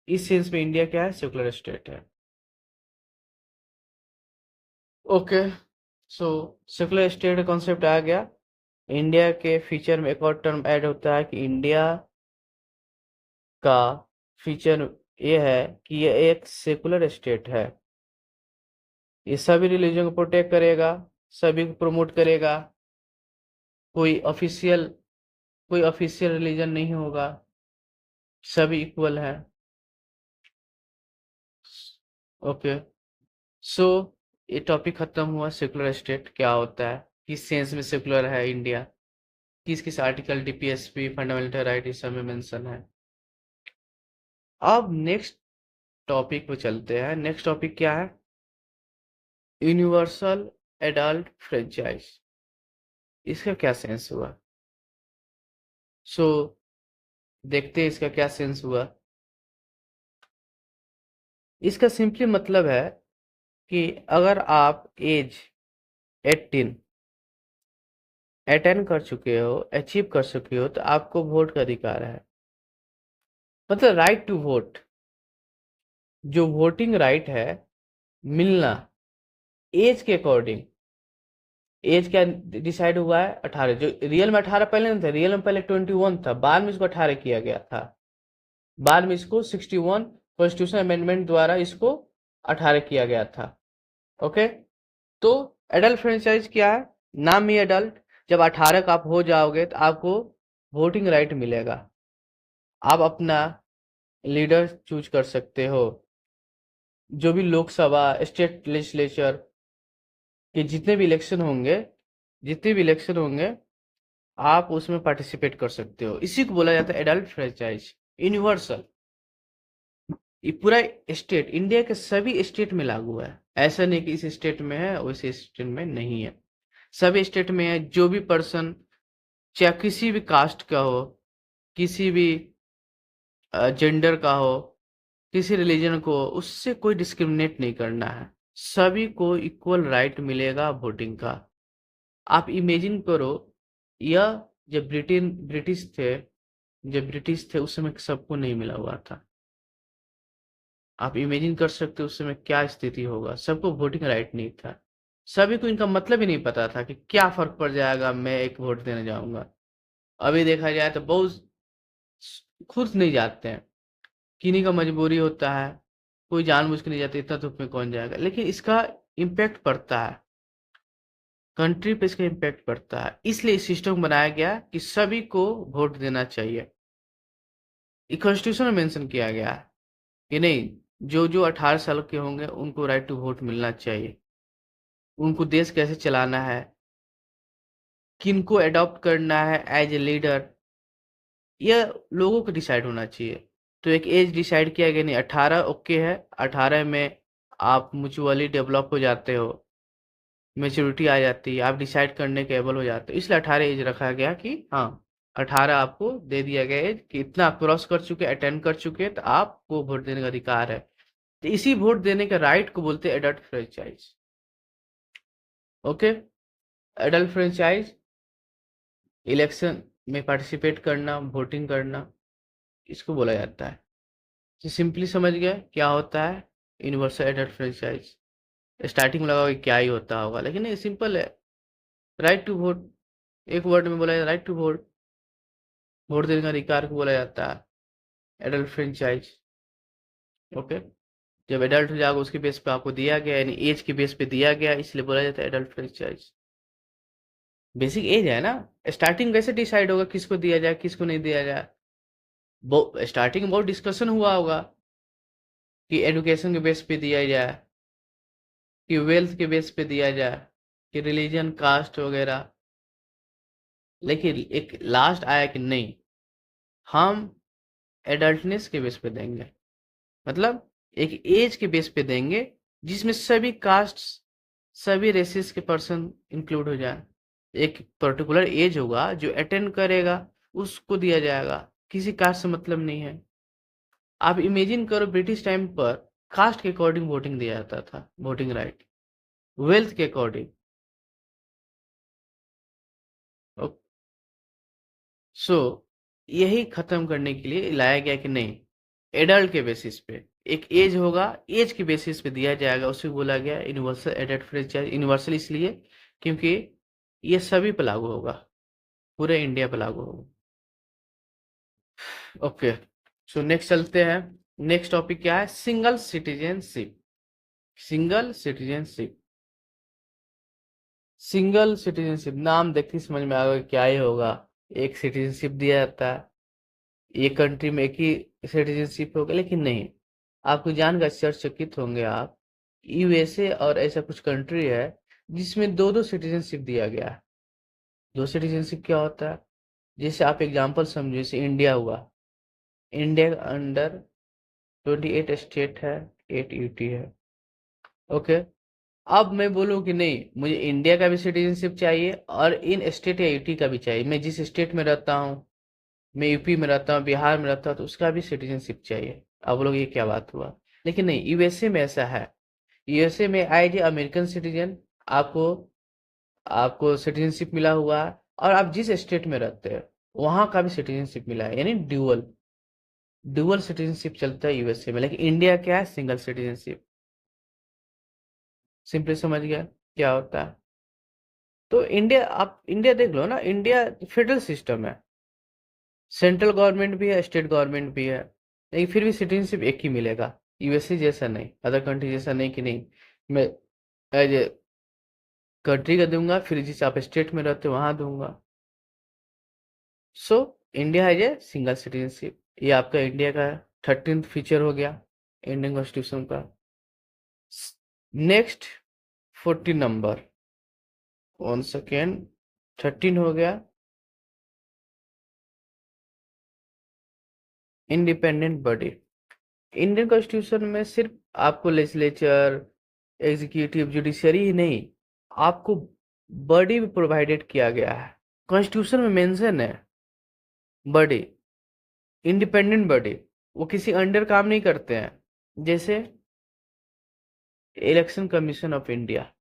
इस सेंस में इंडिया क्या है, सेकुलर स्टेट है। ओके, सो सेकुलर स्टेट का कॉन्सेप्ट आ गया। इंडिया के फीचर में एक और टर्म ऐड होता है कि इंडिया का फीचर ये है कि ये एक सेकुलर स्टेट है। ये सभी रिलीजन को प्रोटेक्ट करेगा, सभी को प्रमोट करेगा, कोई ऑफिशियल रिलीजन नहीं होगा, सभी इक्वल है। ओके, सो ये टॉपिक खत्म हुआ, सेकुलर स्टेट क्या होता है, किस सेंस में सेकुलर है इंडिया, किस किस आर्टिकल डीपीएसपी फंडामेंटल राइट इस सब में मेंशन है। अब नेक्स्ट टॉपिक पे चलते हैं। नेक्स्ट टॉपिक क्या है, यूनिवर्सल एडल्ट फ्रेंचाइज, इसका क्या सेंस हुआ। सो देखते हैं इसका क्या सेंस हुआ। इसका सिंपली मतलब है कि अगर आप एज 18 अटेन कर चुके हो, अचीव कर चुके हो, तो आपको वोट का अधिकार है। मतलब राइट टू वोट, जो वोटिंग राइट है मिलना, एज के अकॉर्डिंग। एज क्या डिसाइड हुआ है, 18। जो रियल में 18 पहले नहीं था, रियल में पहले 21 था, बाद में इसको 18 किया गया था। बाद में इसको 61 कॉन्स्टिट्यूशन अमेंडमेंट द्वारा इसको 18 किया गया था। ओके, तो एडल्ट फ्रेंचाइज क्या है, नाम ही एडल्ट। जब 18 का आप हो जाओगे तो आपको वोटिंग राइट मिलेगा, आप अपना लीडर चूज कर सकते हो। जो भी लोकसभा, स्टेट लेजिस्लेचर के जितने भी इलेक्शन होंगे आप उसमें पार्टिसिपेट कर सकते हो। इसी को बोला जाता है एडल्ट फ्रेंचाइज, यूनिवर्सल। ये पूरा स्टेट, इंडिया के सभी स्टेट में लागू है। ऐसा नहीं कि इस स्टेट में है वैसे स्टेट में नहीं है, सभी स्टेट में है। जो भी पर्सन, चाहे किसी भी कास्ट का हो, किसी भी जेंडर का हो, किसी रिलीजन को, उससे कोई डिस्क्रिमिनेट नहीं करना है, सभी को इक्वल राइट मिलेगा वोटिंग का। आप इमेजिन करो, यह जब ब्रिटिश थे उस समय सबको नहीं मिला हुआ था। आप इमेजिन कर सकते हो उस समय क्या स्थिति होगा, सबको वोटिंग राइट नहीं था, सभी को इनका मतलब ही नहीं पता था कि क्या फर्क पड़ जाएगा मैं एक वोट देने जाऊंगा। अभी देखा जाए तो बहुत खुद नहीं जाते हैं, किन्हीं का मजबूरी होता है, कोई जानबूझ के नहीं जाते, इतना धूप में कौन जाएगा। लेकिन इसका इम्पैक्ट पड़ता है, कंट्री पे इसका इम्पैक्ट पड़ता है, इसलिए इस सिस्टम बनाया गया कि सभी को वोट देना चाहिए। ये कॉन्स्टिट्यूशन में मेंशन किया गया है कि नहीं, जो जो 18 साल के होंगे उनको राइट टू वोट मिलना चाहिए। उनको देश कैसे चलाना है, किनको अडॉप्ट करना है एज ए लीडर, यह लोगों को डिसाइड होना चाहिए। तो एक एज डिसाइड किया गया नहीं, 18 ओके है, 18 में आप म्यूचुअली डेवलप हो जाते हो, मेच्योरिटी आ जाती है, आप डिसाइड करने के एबल हो जाते हो, इसलिए 18 एज रखा गया कि हाँ 18 आपको दे दिया गया एज कि इतना आप क्रॉस कर चुके, अटेंड कर चुके, तो आपको वोट देने का अधिकार है। तो इसी वोट देने के राइट को बोलते हैं adult franchise. Okay, adult franchise election में पार्टिसिपेट करना, वोटिंग करना, इसको बोला जाता है। तो सिंपली समझ गए क्या होता है यूनिवर्सल एडल्ट फ्रेंचाइज। स्टार्टिंग में लगा कि क्या ही होता होगा, लेकिन नहीं, सिंपल है। राइट टू वोट, एक वर्ड में बोला जाए राइट टू वोट, वोट देने का अधिकार को बोला जाता है एडल्ट फ्रेंचाइज। ओके, जब एडल्ट हो जाएगा उसके बेस पे आपको दिया गया, यानी एज के बेस पे दिया गया, इसलिए बोला जाता है एडल्ट फ्रेंचाइज। बेसिक एज है ना, स्टार्टिंग कैसे डिसाइड होगा किसको दिया जाए किसको नहीं दिया जाए। स्टार्टिंग में बहुत डिस्कशन हुआ होगा कि एजुकेशन के बेस पे दिया जाए, कि वेल्थ के बेस पे दिया जाए, कि रिलीजन कास्ट वगैरह। लेकिन एक लास्ट आया कि नहीं, हम एडल्टनेस के बेस पे देंगे, मतलब एक एज के बेस पे देंगे जिसमें सभी कास्ट, सभी रेसेस के पर्सन इंक्लूड हो जाए। एक पर्टिकुलर एज होगा जो अटेंड करेगा उसको दिया जाएगा, किसी कास्ट से मतलब नहीं है। आप इमेजिन करो ब्रिटिश टाइम पर कास्ट के अकॉर्डिंग वोटिंग दिया जाता था, वोटिंग राइट, वेल्थ के अकॉर्डिंग। सो यही खत्म करने के लिए लाया गया कि नहीं, एडल्ट के बेसिस पे एक एज होगा, एज के बेसिस पे दिया जाएगा, उसे बोला गया यूनिवर्सल एडल्ट फ्रेंचाइज। यूनिवर्सल इसलिए क्योंकि ये सभी पे लागू होगा, पूरे इंडिया पे लागू होगा। ओके, सो नेक्स्ट चलते हैं। नेक्स्ट टॉपिक क्या है, single citizenship. Single citizenship, single citizenship नाम देखते ही समझ में आ गया क्या ही होगा। एक सिटीजनशिप दिया जाता है, एक कंट्री में एक ही सिटीजनशिप होगा, लेकिन नहीं, आपको जानकर आश्चर्यचकित होंगे आप, यूएसए और ऐसा कुछ कंट्री है जिसमें दो दो सिटीजनशिप दिया गया है। दो सिटीजनशिप क्या होता है, जैसे आप एग्जांपल समझो, जैसे इंडिया हुआ, इंडिया के अंडर 28 स्टेट है, 8 यूटी है। ओके, अब मैं बोलूँ कि नहीं, मुझे इंडिया का भी सिटीजनशिप चाहिए और इन स्टेट या यूटी का भी चाहिए, मैं जिस स्टेट में रहता हूँ, मैं यूपी में रहता हूँ, बिहार में रहता हूँ, तो उसका भी सिटीजनशिप चाहिए। अब बोलोगे ये क्या बात हुआ, लेकिन नहीं, यूएसए में ऐसा है। यूएसए में एज ए अमेरिकन सिटीजन आपको आपको सिटीजनशिप मिला हुआ है, और आप जिस स्टेट में रहते हैं वहां का भी सिटीजनशिप मिला है, यानी ड्यूअल ड्यूअल सिटीजनशिप चलता है यूएसए में। लेकिन इंडिया क्या है, सिंगल सिटीजनशिप। सिंपली समझ गया क्या होता है। तो इंडिया, आप इंडिया देख लो ना, इंडिया फेडरल सिस्टम है, सेंट्रल गवर्नमेंट भी है, स्टेट गवर्नमेंट भी है, लेकिन फिर भी सिटीजनशिप एक ही मिलेगा। यूएसए जैसा नहीं, अदर कंट्री जैसा नहीं कि नहीं मैं एज ए कंट्री का दूंगा, फिर जिस आप स्टेट में रहते हो वहां दूंगा। सो इंडिया है ए सिंगल सिटीजनशिप। ये आपका इंडिया का 13th फीचर हो गया इंडियन कॉन्स्टिट्यूशन का। नेक्स्ट 14 नंबर, 1 सेकेंड, 13 हो गया, इंडिपेंडेंट बॉडी। इंडियन कॉन्स्टिट्यूशन में सिर्फ आपको लेजिस्लेचर, एग्जीक्यूटिव, जुडिशरी ही नहीं, आपको बॉडी भी प्रोवाइडेड किया गया है। कॉन्स्टिट्यूशन में मेंशन है बॉडी, इंडिपेंडेंट बॉडी, वो किसी अंडर काम नहीं करते हैं। जैसे इलेक्शन कमीशन ऑफ इंडिया,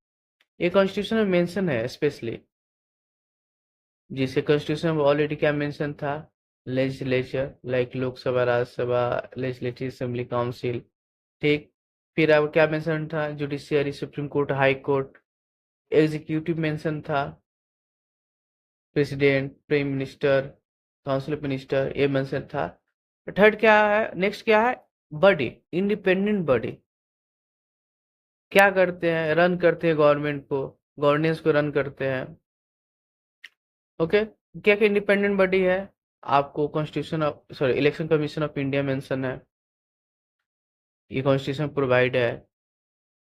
ये कॉन्स्टिट्यूशन में मेंशन है स्पेशली, जिसे कॉन्स्टिट्यूशन में ऑलरेडी क्या मेंशन था, legislature like Lok Sabha, Rajya Sabha, legislative assembly, council, ठीक। फिर अब क्या मेंशन था, judiciary, supreme court, high court. Executive mention था, president, prime minister, council of minister, ये मेंशन था। थर्ड क्या है, नेक्स्ट क्या है, बॉडी, इंडिपेंडेंट बॉडी, क्या करते हैं, रन करते हैं गवर्नमेंट को, गवर्नेंस को रन करते हैं। ओके, क्या क्या इंडिपेंडेंट बॉडी है, आपको constitution of, sorry, election commission of India mention है, ये कॉन्स्टिट्यूशन प्रोवाइड है।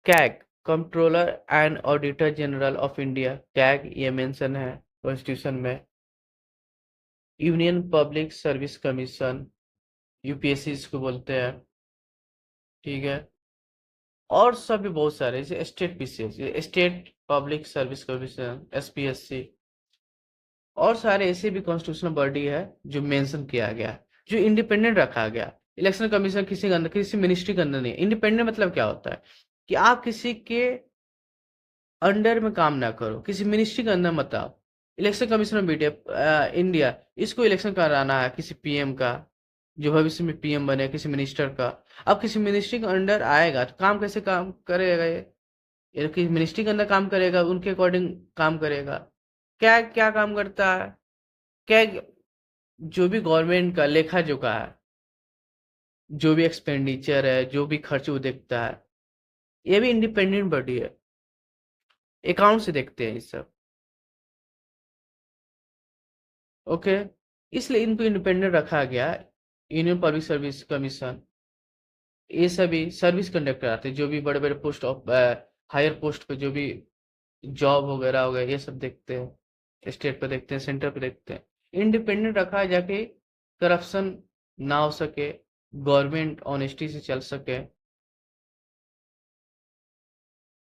CAG, controller and auditor general of India, CAG ये मेंशन है कॉन्स्टिट्यूशन में। Union public service commission, UPSC इसको बोलते हैं, ठीक है। और सभी बहुत सारे, जैसे state PCS, state public service commission, SPSC, और सारे ऐसे भी कॉन्स्टिट्यूशनल बॉडी है जो मेंशन किया गया है, जो इंडिपेंडेंट रखा गया। इलेक्शन कमीशन किसी के अंदर, किसी मिनिस्ट्री के अंदर नहीं। इंडिपेंडेंट मतलब क्या होता है कि आप किसी के अंडर में काम ना करो, किसी मिनिस्ट्री के अंदर मत आओ। इलेक्शन कमीशन ऑफ इंडिया, इसको इलेक्शन कराना है किसी पीएम का, जो भविष्य में पीएम बने, किसी मिनिस्टर का। अब किसी मिनिस्ट्री के अंडर आएगा तो काम कैसे काम करेगा ये किसी मिनिस्ट्री के अंदर काम करेगा, उनके अकॉर्डिंग काम करेगा। क्या क्या काम करता है, क्या जो भी गवर्नमेंट का लेखा जोखा है, जो भी एक्सपेंडिचर है, जो भी खर्च वो देखता है, ये भी इंडिपेंडेंट बॉडी है, अकाउंट से देखते हैं ये सब। ओके, इसलिए इनको इंडिपेंडेंट रखा गया। यूनियन पब्लिक सर्विस कमीशन ये सभी सर्विस कंडक्ट कराते हैं, जो भी बड़े बड़े पोस्ट ऑफ हायर पोस्ट पे जो भी जॉब वगैरह हो गया, ये सब देखते हैं, स्टेट पे देखते हैं, सेंटर पे देखते हैं। इंडिपेंडेंट रखा है जाके करप्शन ना हो सके, गवर्नमेंट ऑनेस्टी से चल सके।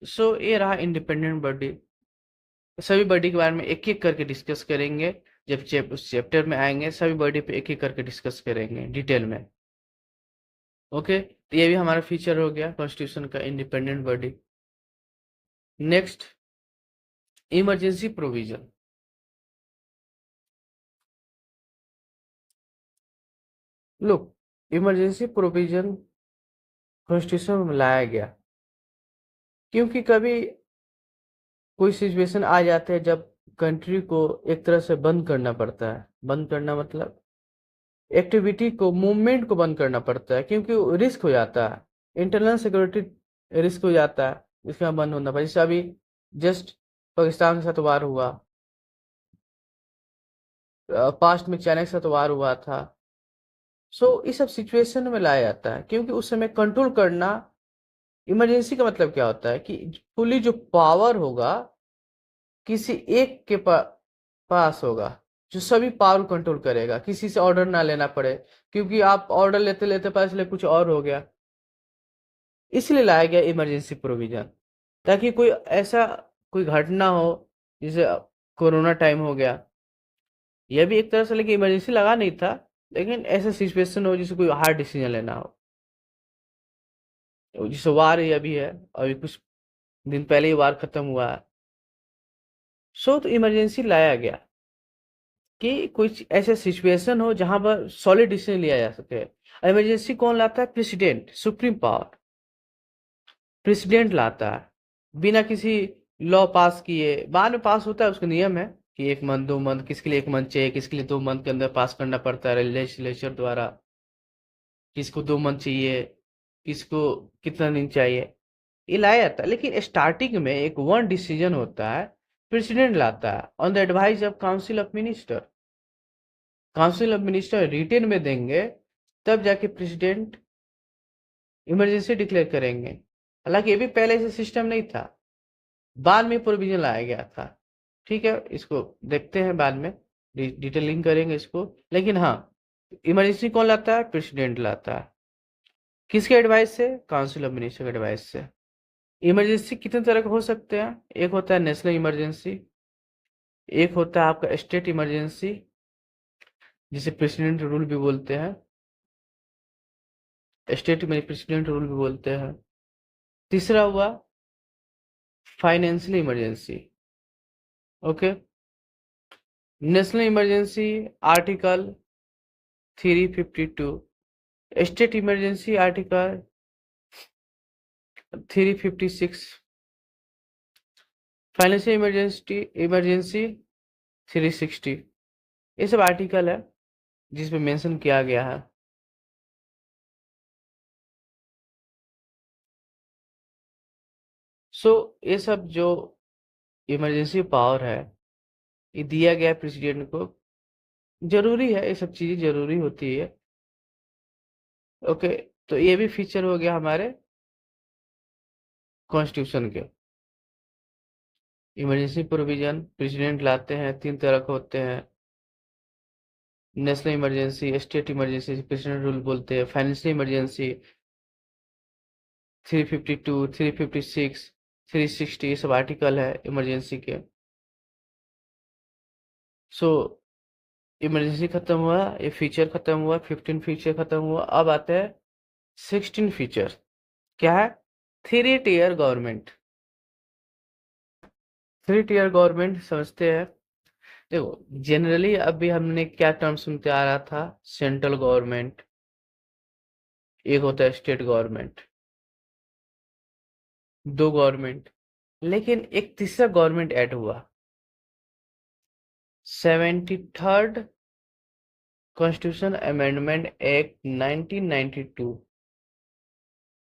सो ये रहा इंडिपेंडेंट बॉडी। सभी बॉडी के बारे में एक एक करके डिस्कस करेंगे, जब उस चैप्टर में आएंगे सभी बॉडी पे एक एक करके डिस्कस करेंगे डिटेल में। ओके, तो ये भी हमारा फीचर हो गया कॉन्स्टिट्यूशन का, independent body. Next, emergency provision. Look, emergency provision constitution में लाया गया क्योंकि कभी कोई सिचुएशन आ जाते हैं जब कंट्री को एक तरह से बंद करना पड़ता है। बंद करना मतलब एक्टिविटी को, मूवमेंट को बंद करना पड़ता है, क्योंकि रिस्क हो जाता है, इंटरनल सिक्योरिटी रिस्क हो जाता है, इसका बंद होना पड़ता है। जैसे अभी जस्ट पाकिस्तान के साथ वार हुआ, पास्ट में चाइना के साथ वार हुआ था। सो इस सब सिचुएशन में लाया जाता है क्योंकि उस समय कंट्रोल करना। इमरजेंसी का मतलब क्या होता है कि फुली जो पावर होगा किसी एक के पास होगा, जो सभी पावर कंट्रोल करेगा, किसी से ऑर्डर ना लेना पड़े, क्योंकि आप ऑर्डर लेते लेते पता चले कुछ और हो गया। इसलिए लाया गया इमरजेंसी प्रोविजन, ताकि कोई ऐसा कोई घटना हो, जैसे कोरोना टाइम हो गया, यह भी एक तरह से लेकिन इमरजेंसी लगा नहीं था, लेकिन ऐसा सिचुएशन हो जिसे कोई हार्ड डिसीजन लेना हो, जैसे वार ये अभी है, अभी कुछ दिन पहले ही वार खत्म हुआ है। सो तो इमरजेंसी लाया गया कि कुछ ऐसे सिचुएशन हो जहां पर सॉलिड डिसीजन लिया जा सके। इमरजेंसी कौन लाता है? प्रेसिडेंट, सुप्रीम पावर प्रेसिडेंट लाता है, बिना किसी लॉ पास किए। बाद में पास होता है, उसका नियम है कि 1 मंथ 2 मंथ, किसके लिए 1 मंथ चाहिए, किसके लिए 2 मंथ के अंदर पास करना पड़ता है लेजिस्लेचर द्वारा, किसको 2 मंथ चाहिए, किसको कितना दिन चाहिए, ये लाया जाता है। लेकिन स्टार्टिंग में एक वन डिसीजन होता है, प्रेसिडेंट लाता है on the advice of council of minister. Council of minister written में देंगे, तब जाके प्रेसिडेंट इमरजेंसी डिक्लेयर करेंगे। हालांकि ये भी पहले से सिस्टम नहीं था, बाद में प्रोविजन लाया गया था। ठीक है, इसको देखते हैं बाद में, डिटेलिंग करेंगे इसको। लेकिन हाँ, इमरजेंसी कौन लाता है? प्रेसिडेंट लाता है। किसके एडवाइस से? काउंसिल ऑफ मिनिस्टर के एडवाइस से। इमरजेंसी कितने तरह के हो सकते हैं? एक होता है नेशनल इमरजेंसी, एक होता है आपका स्टेट इमरजेंसी, जिसे प्रेसिडेंट रूल भी बोलते हैं, स्टेट में प्रेसिडेंट रूल भी बोलते हैं। तीसरा हुआ financial emergency. Okay, national emergency article 352, state emergency article 356, financial emergency 360। ये सब आर्टिकल है जिसमें मेंशन किया गया है। सो ये सब जो इमरजेंसी पावर है, ये दिया गया है प्रेसिडेंट को। जरूरी है, ये सब चीजें जरूरी होती है। ओके, तो ये भी फीचर हो गया हमारे कॉन्स्टिट्यूशन के। इमरजेंसी प्रोविजन प्रेसिडेंट लाते हैं, 3 तरह के होते हैं। National emergency, state emergency president rule बोलते हैं, फाइनेंशियल इमरजेंसी 352, 356, 360, ये सब आर्टिकल है इमरजेंसी के। सो इमरजेंसी खत्म हुआ, ये फीचर खत्म हुआ, 15 फीचर खत्म हुआ। अब आते हैं 16 फीचर। क्या है? 3 tier government. Three tier government समझते हैं। देखो, जनरली अभी हमने क्या टर्म सुनते आ रहा था, सेंट्रल गवर्नमेंट, एक होता है स्टेट गवर्नमेंट, दो गवर्नमेंट, लेकिन एक तीसरा गवर्नमेंट ऐड हुआ। 73rd कॉन्स्टिट्यूशन अमेंडमेंट एक्ट 1992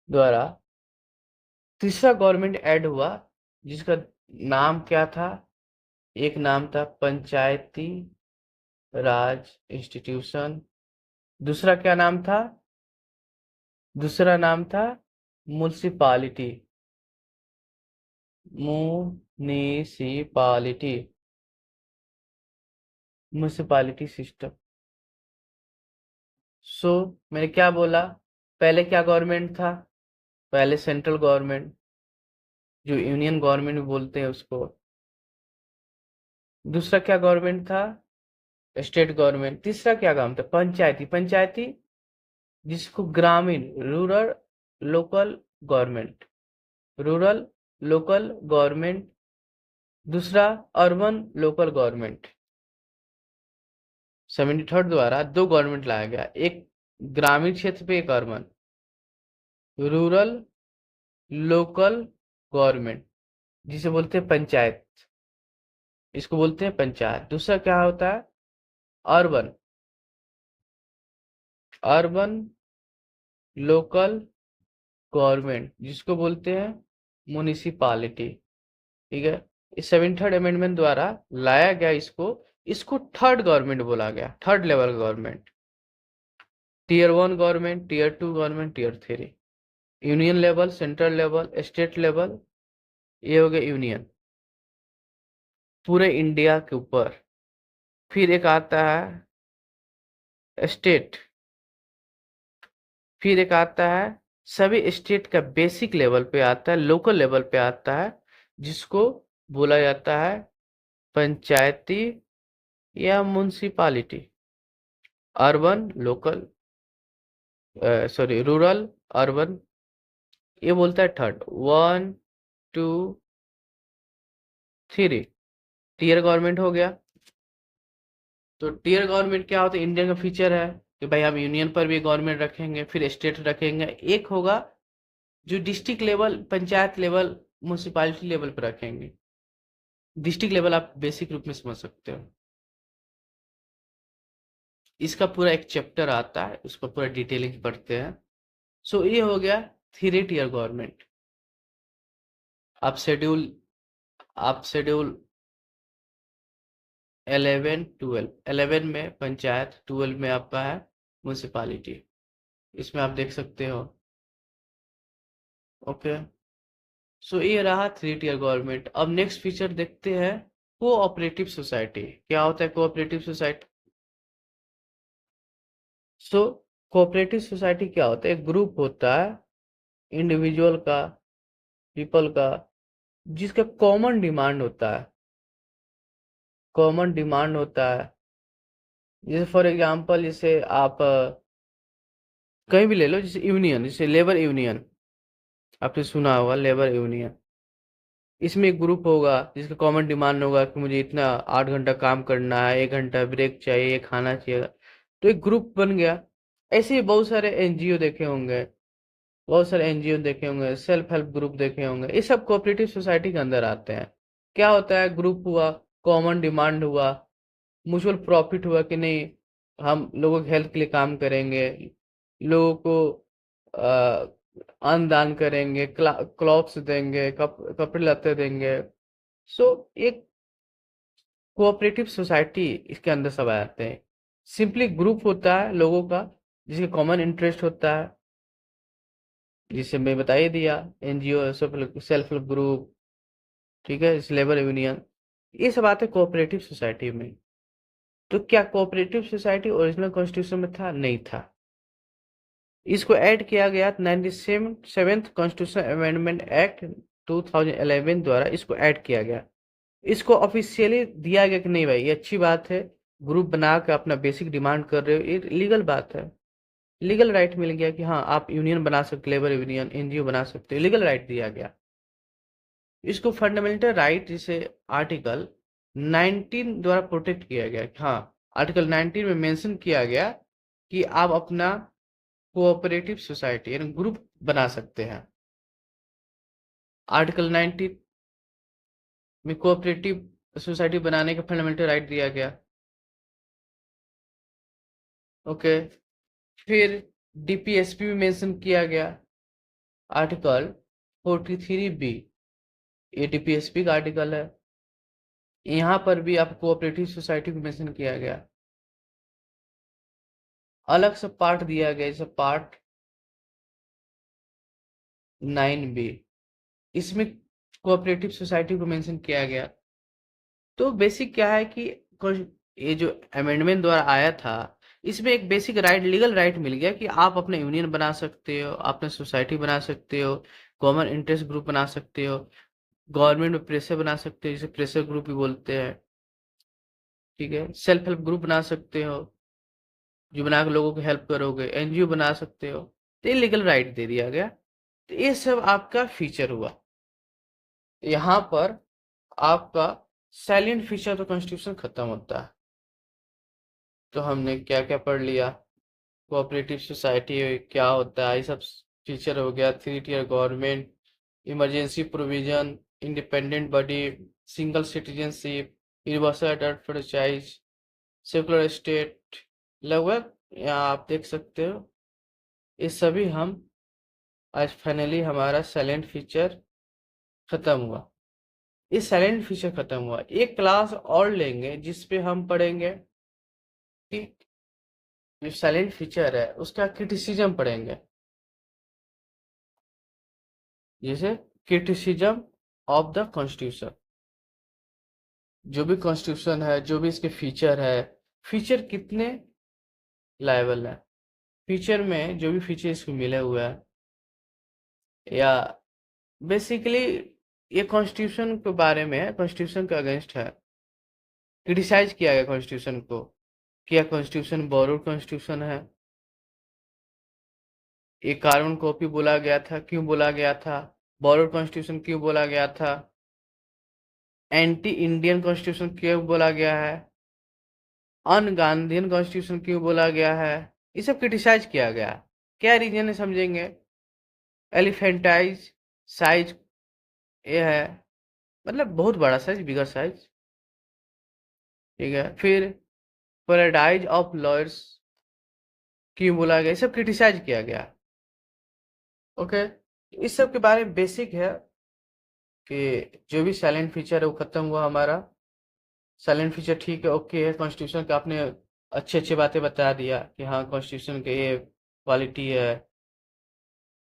द्वारा तीसरा गवर्नमेंट ऐड हुआ, जिसका नाम क्या था? एक नाम था पंचायती राज इंस्टीट्यूशन, दूसरा क्या नाम था? दूसरा नाम था म्युनिसिपालिटी, म्युनिसिपालिटी, म्युनिसिपालिटी सिस्टम। सो मैंने क्या बोला? पहले क्या गवर्नमेंट था? पहले सेंट्रल गवर्नमेंट, जो यूनियन गवर्नमेंट भी बोलते हैं उसको। दूसरा क्या गवर्नमेंट था? State government. तीसरा क्या काम था? पंचायती, पंचायती जिसको ग्रामीण, rural local government, rural local government. दूसरा अर्बन लोकल गवर्नमेंट। 73rd द्वारा दो गवर्नमेंट लाया गया, एक ग्रामीण क्षेत्र पे, एक अर्बन। रूरल लोकल गवर्नमेंट जिसे बोलते हैं पंचायत, इसको बोलते हैं पंचायत। दूसरा क्या होता है? अर्बन, अर्बन लोकल गवर्नमेंट जिसको बोलते हैं म्युनिसिपालिटी। ठीक है, इस 73rd अमेंडमेंट द्वारा लाया गया इसको, इसको थर्ड गवर्नमेंट बोला गया, third level government. Tier 1 government, tier 2 government, tier 3। Union level, central level, state level, ये हो गया यूनियन, पूरे इंडिया के ऊपर। फिर एक आता है स्टेट, फिर एक आता है सभी स्टेट का बेसिक लेवल पे आता है, लोकल लेवल पे आता है, जिसको बोला जाता है पंचायती या municipality. Urban local, sorry rural urban, ये बोलता है थर्ड। 1 2 3 टीयर गवर्नमेंट हो गया। तो टीयर गवर्नमेंट क्या होता है? इंडिया का फीचर है कि भाई हम यूनियन पर भी गवर्नमेंट रखेंगे, फिर स्टेट रखेंगे, एक होगा जो district level, panchayat level, municipality level पर रखेंगे। डिस्ट्रिक्ट लेवल आप बेसिक रूप में समझ सकते हो, इसका पूरा एक चैप्टर आता है, उसका पूरा डिटेलिंग पढ़ते हैं। सो ये हो गया थ्री टीयर गवर्नमेंट। आप शेड्यूल आप शेड्यूल 11 12, 11 में पंचायत, 12 में आपका है म्युनिसिपालिटी, इसमें आप देख सकते हो। ओके, सो ये रहा थ्री टीयर गवर्नमेंट। अब नेक्स्ट फीचर देखते हैं, कोऑपरेटिव सोसाइटी। क्या होता है कोऑपरेटिव सोसाइटी? सो कोऑपरेटिव सोसाइटी क्या होता है? एक ग्रुप होता है इंडिविजुअल का, पीपल का, जिसका कॉमन डिमांड होता है, कॉमन डिमांड होता है। जैसे फॉर एग्जांपल, जैसे आप कहीं भी ले लो, जैसे यूनियन, जैसे लेबर यूनियन, आपने सुना होगा लेबर यूनियन। इसमें एक ग्रुप होगा जिसका कॉमन डिमांड होगा कि मुझे इतना 8 घंटा काम करना है, 1 घंटा ब्रेक चाहिए, खाना चाहिए, तो एक ग्रुप बन गया। ऐसे ही बहुत सारे एनजीओ देखे होंगे, बहुत सारे एनजीओ देखे होंगे, सेल्फ हेल्प ग्रुप देखे होंगे, ये सब कोऑपरेटिव सोसाइटी के अंदर आते हैं। क्या होता है? ग्रुप हुआ, कॉमन डिमांड हुआ, म्यूचुअल प्रॉफिट हुआ कि नहीं, हम लोगों की हेल्थ के लिए काम करेंगे, लोगों को अन्न दान करेंगे, क्लॉथ्स देंगे, कपड़े लत्ते देंगे। सो एक कोऑपरेटिव सोसाइटी इसके अंदर सब आते हैं। सिंपली ग्रुप होता है लोगों का जिसके कॉमन इंटरेस्ट होता है, जिसे मैं बता ही दिया, एनजीओ, सेल्फ हेल्प ग्रुप, ठीक है, लेबर यूनियन, ये सब आते हैं कोऑपरेटिव सोसाइटी में। तो क्या कोऑपरेटिव सोसाइटी ओरिजिनल कॉन्स्टिट्यूशन में था? नहीं था। इसको ऐड किया गया 97th कॉन्स्टिट्यूशन अमेंडमेंट एक्ट 2011 द्वारा, इसको ऐड किया गया। इसको ऑफिशियली दिया गया कि नहीं भाई, ये अच्छी बात है, ग्रुप बना के अपना बेसिक डिमांड कर रहे हो, ये लीगल बात है। लीगल राइट मिल गया कि हाँ आप यूनियन बना सकते, लेबर यूनियन, एनजीओ बना सकते हो, लीगल राइट दिया गया। इसको फंडामेंटल राइट जैसे आर्टिकल 19 द्वारा प्रोटेक्ट किया गया। हाँ, आर्टिकल 19 में मेंशन किया गया कि आप अपना कोऑपरेटिव सोसाइटी यानी ग्रुप बना सकते हैं। आर्टिकल 19 में कोऑपरेटिव सोसाइटी बनाने का फंडामेंटल राइट दिया गया। ओके, फिर डीपीएसपी में मेंशन किया गया आर्टिकल 43 बी, ये डीपीएसपी का आर्टिकल है। यहाँ पर भी आप कोऑपरेटिव सोसाइटी को मेंशन किया गया, अलग से पार्ट दिया गया, जैसे पार्ट 9 बी, इसमें कोऑपरेटिव सोसाइटी को मेंशन किया गया। तो बेसिक क्या है कि ये जो अमेंडमेंट द्वारा आया था, इसमें एक बेसिक राइट, लीगल राइट मिल गया कि आप अपना यूनियन बना सकते हो, अपना सोसाइटी बना सकते हो, कॉमन इंटरेस्ट ग्रुप बना सकते हो, गवर्नमेंट में प्रेशर बना सकते हो, जिसे प्रेशर ग्रुप भी बोलते हैं। ठीक है, सेल्फ हेल्प ग्रुप बना सकते हो, जो बना के लोगों को हेल्प करोगे, एनजीओ बना सकते हो। तो ये लीगल राइट दे दिया गया। तो ये सब आपका फीचर हुआ। यहाँ पर आपका साइलेंट फीचर तो कॉन्स्टिट्यूशन खत्म होता है। तो हमने क्या क्या पढ़ लिया, कोऑपरेटिव सोसाइटी क्या होता है, ये सब फीचर हो गया। 3 tier government, emergency provision, independent body, single citizenship, universal adult franchise, secular state, लगभग यहाँ आप देख सकते हो। ये सभी हम आज फाइनली हमारा साइलेंट फीचर खत्म हुआ। ये साइलेंट फीचर खत्म हुआ, एक क्लास और लेंगे जिसपे हम पढ़ेंगे कि जो साइलेंट फीचर है उसका क्रिटिसिज्म पढ़ेंगे। जैसे क्रिटिसिज्म ऑफ द कॉन्स्टिट्यूशन, जो भी कॉन्स्टिट्यूशन है, जो भी इसके फीचर है, फीचर कितने लायबल है, फीचर में जो भी फीचर इसको मिले हुए हैं, या बेसिकली ये कॉन्स्टिट्यूशन के बारे में है, कॉन्स्टिट्यूशन के अगेंस्ट है, क्रिटिसाइज किया गया कॉन्स्टिट्यूशन को। क्या कॉन्स्टिट्यूशन बोरोड कॉन्स्टिट्यूशन है, ये कार्बन कॉपी बोला गया था, क्यों बोला गया था, बोरोड कॉन्स्टिट्यूशन क्यों बोला गया था, एंटी इंडियन कॉन्स्टिट्यूशन क्यों बोला गया है, अन गांधीयन कॉन्स्टिट्यूशन क्यों बोला गया है, ये सब क्रिटिसाइज किया गया। क्या रीजन है समझेंगे। एलिफेंटाइज साइज ये है, मतलब बहुत बड़ा साइज, बिगर साइज। ठीक है, फिर पैराडाइज ऑफ लॉयर्स क्यों बोला गया, ये सब क्रिटिसाइज किया गया। ओके, इस सब के बारे में बेसिक है कि जो भी साइलेंट फीचर है वो खत्म हुआ हमारा। साइलेंट फीचर ठीक है, ओके है। कॉन्स्टिट्यूशन का आपने अच्छे अच्छे बातें बता दिया कि हाँ कॉन्स्टिट्यूशन के ये क्वालिटी है।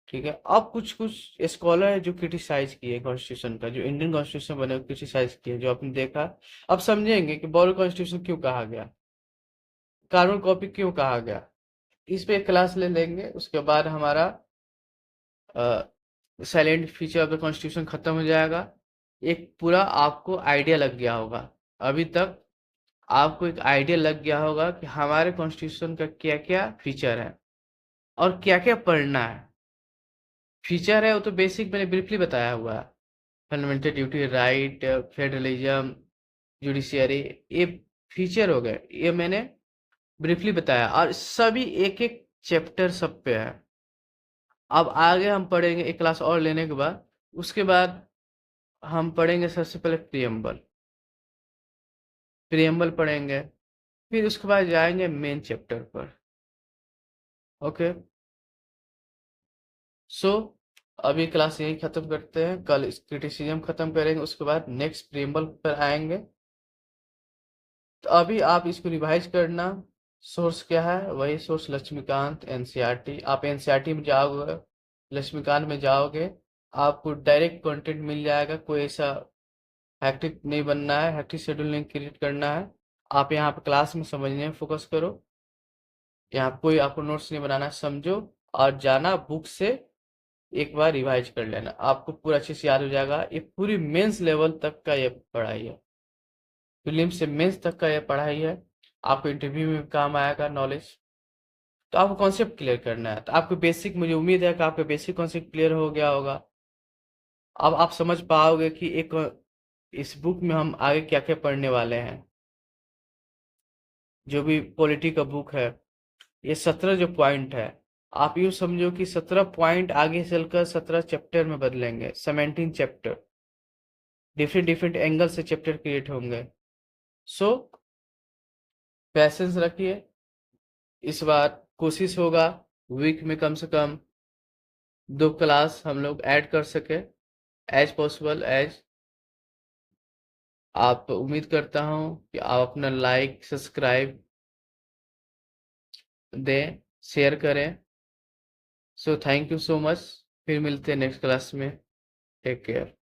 ठीक है, अब कुछ कुछ स्कॉलर है जो क्रिटिसाइज किए कॉन्स्टिट्यूशन का, जो इंडियन कॉन्स्टिट्यूशन बने क्रिटिसाइज किए, जो आपने देखा। अब समझेंगे कि बॉरो कॉन्स्टिट्यूशन क्यों कहा गया, कार्बन कॉपी क्यों कहा गया। इस पे एक क्लास ले लेंगे, उसके बाद हमारा silent feature of the constitution खत्म हो जाएगा। एक पूरा आपको आइडिया लग गया होगा, अभी तक आपको एक आइडिया लग गया होगा कि हमारे कॉन्स्टिट्यूशन का क्या क्या फीचर है और क्या क्या पढ़ना है। फीचर है वो तो बेसिक मैंने ब्रीफली बताया हुआ है, fundamental duty, right, federalism, judiciary, ये फीचर हो गए, ये मैंने ब्रीफली बताया, और सभी एक एक चैप्टर सब पे है। अब आगे हम पढ़ेंगे एक क्लास और लेने के बाद, उसके बाद हम पढ़ेंगे सबसे पहले प्रियम्बल, प्रियम्बल पढ़ेंगे, फिर उसके बाद जाएंगे मेन चैप्टर पर। ओके, सो अभी क्लास यही खत्म करते हैं, कल क्रिटिसिज्म खत्म करेंगे, उसके बाद नेक्स्ट प्रियम्बल पर आएंगे। तो अभी आप इसको रिवाइज करना। सोर्स क्या है, वही सोर्स लक्ष्मीकांत एनसीईआरटी। आप एनसीईआरटी में जाओगे, लक्ष्मीकांत में जाओगे, आपको डायरेक्ट कंटेंट मिल जाएगा। कोई ऐसा हैक्टिक नहीं बनना है, हैक्टिक शेड्यूल नहीं क्रिएट करना है। आप यहाँ पे क्लास में समझने में फोकस करो, यहाँ कोई आपको नोट्स नहीं बनाना है, समझो और जाना बुक से एक बार रिवाइज कर लेना, आपको पूरा अच्छे से याद हो जाएगा। ये पूरी मेंस लेवल तक का ये पढ़ाई है, प्रीलिम से मेंस तक का ये पढ़ाई है, आपको इंटरव्यू में काम आएगा नॉलेज। तो आपको कॉन्सेप्ट क्लियर करना है, तो आपको बेसिक, मुझे उम्मीद है कि आपका बेसिक कॉन्सेप्ट क्लियर हो गया होगा। अब आप समझ पाओगे कि एक इस बुक में हम आगे क्या क्या पढ़ने वाले हैं। जो भी पॉलिटी का बुक है, ये 17 जो पॉइंट है, आप यूँ समझो कि 17 पॉइंट आगे चलकर 17 चैप्टर में बदलेंगे, 17 चैप्टर, डिफरेंट डिफरेंट एंगल से चैप्टर क्रिएट होंगे। सो पैसेंस रखिए, इस बार कोशिश होगा वीक में कम से कम 2 क्लास हम लोग ऐड कर सके, एज पॉसिबल एज। आप उम्मीद करता हूँ कि आप अपना लाइक सब्सक्राइब दें, शेयर करें। So thank you so much, फिर मिलते हैं नेक्स्ट क्लास में। Take care.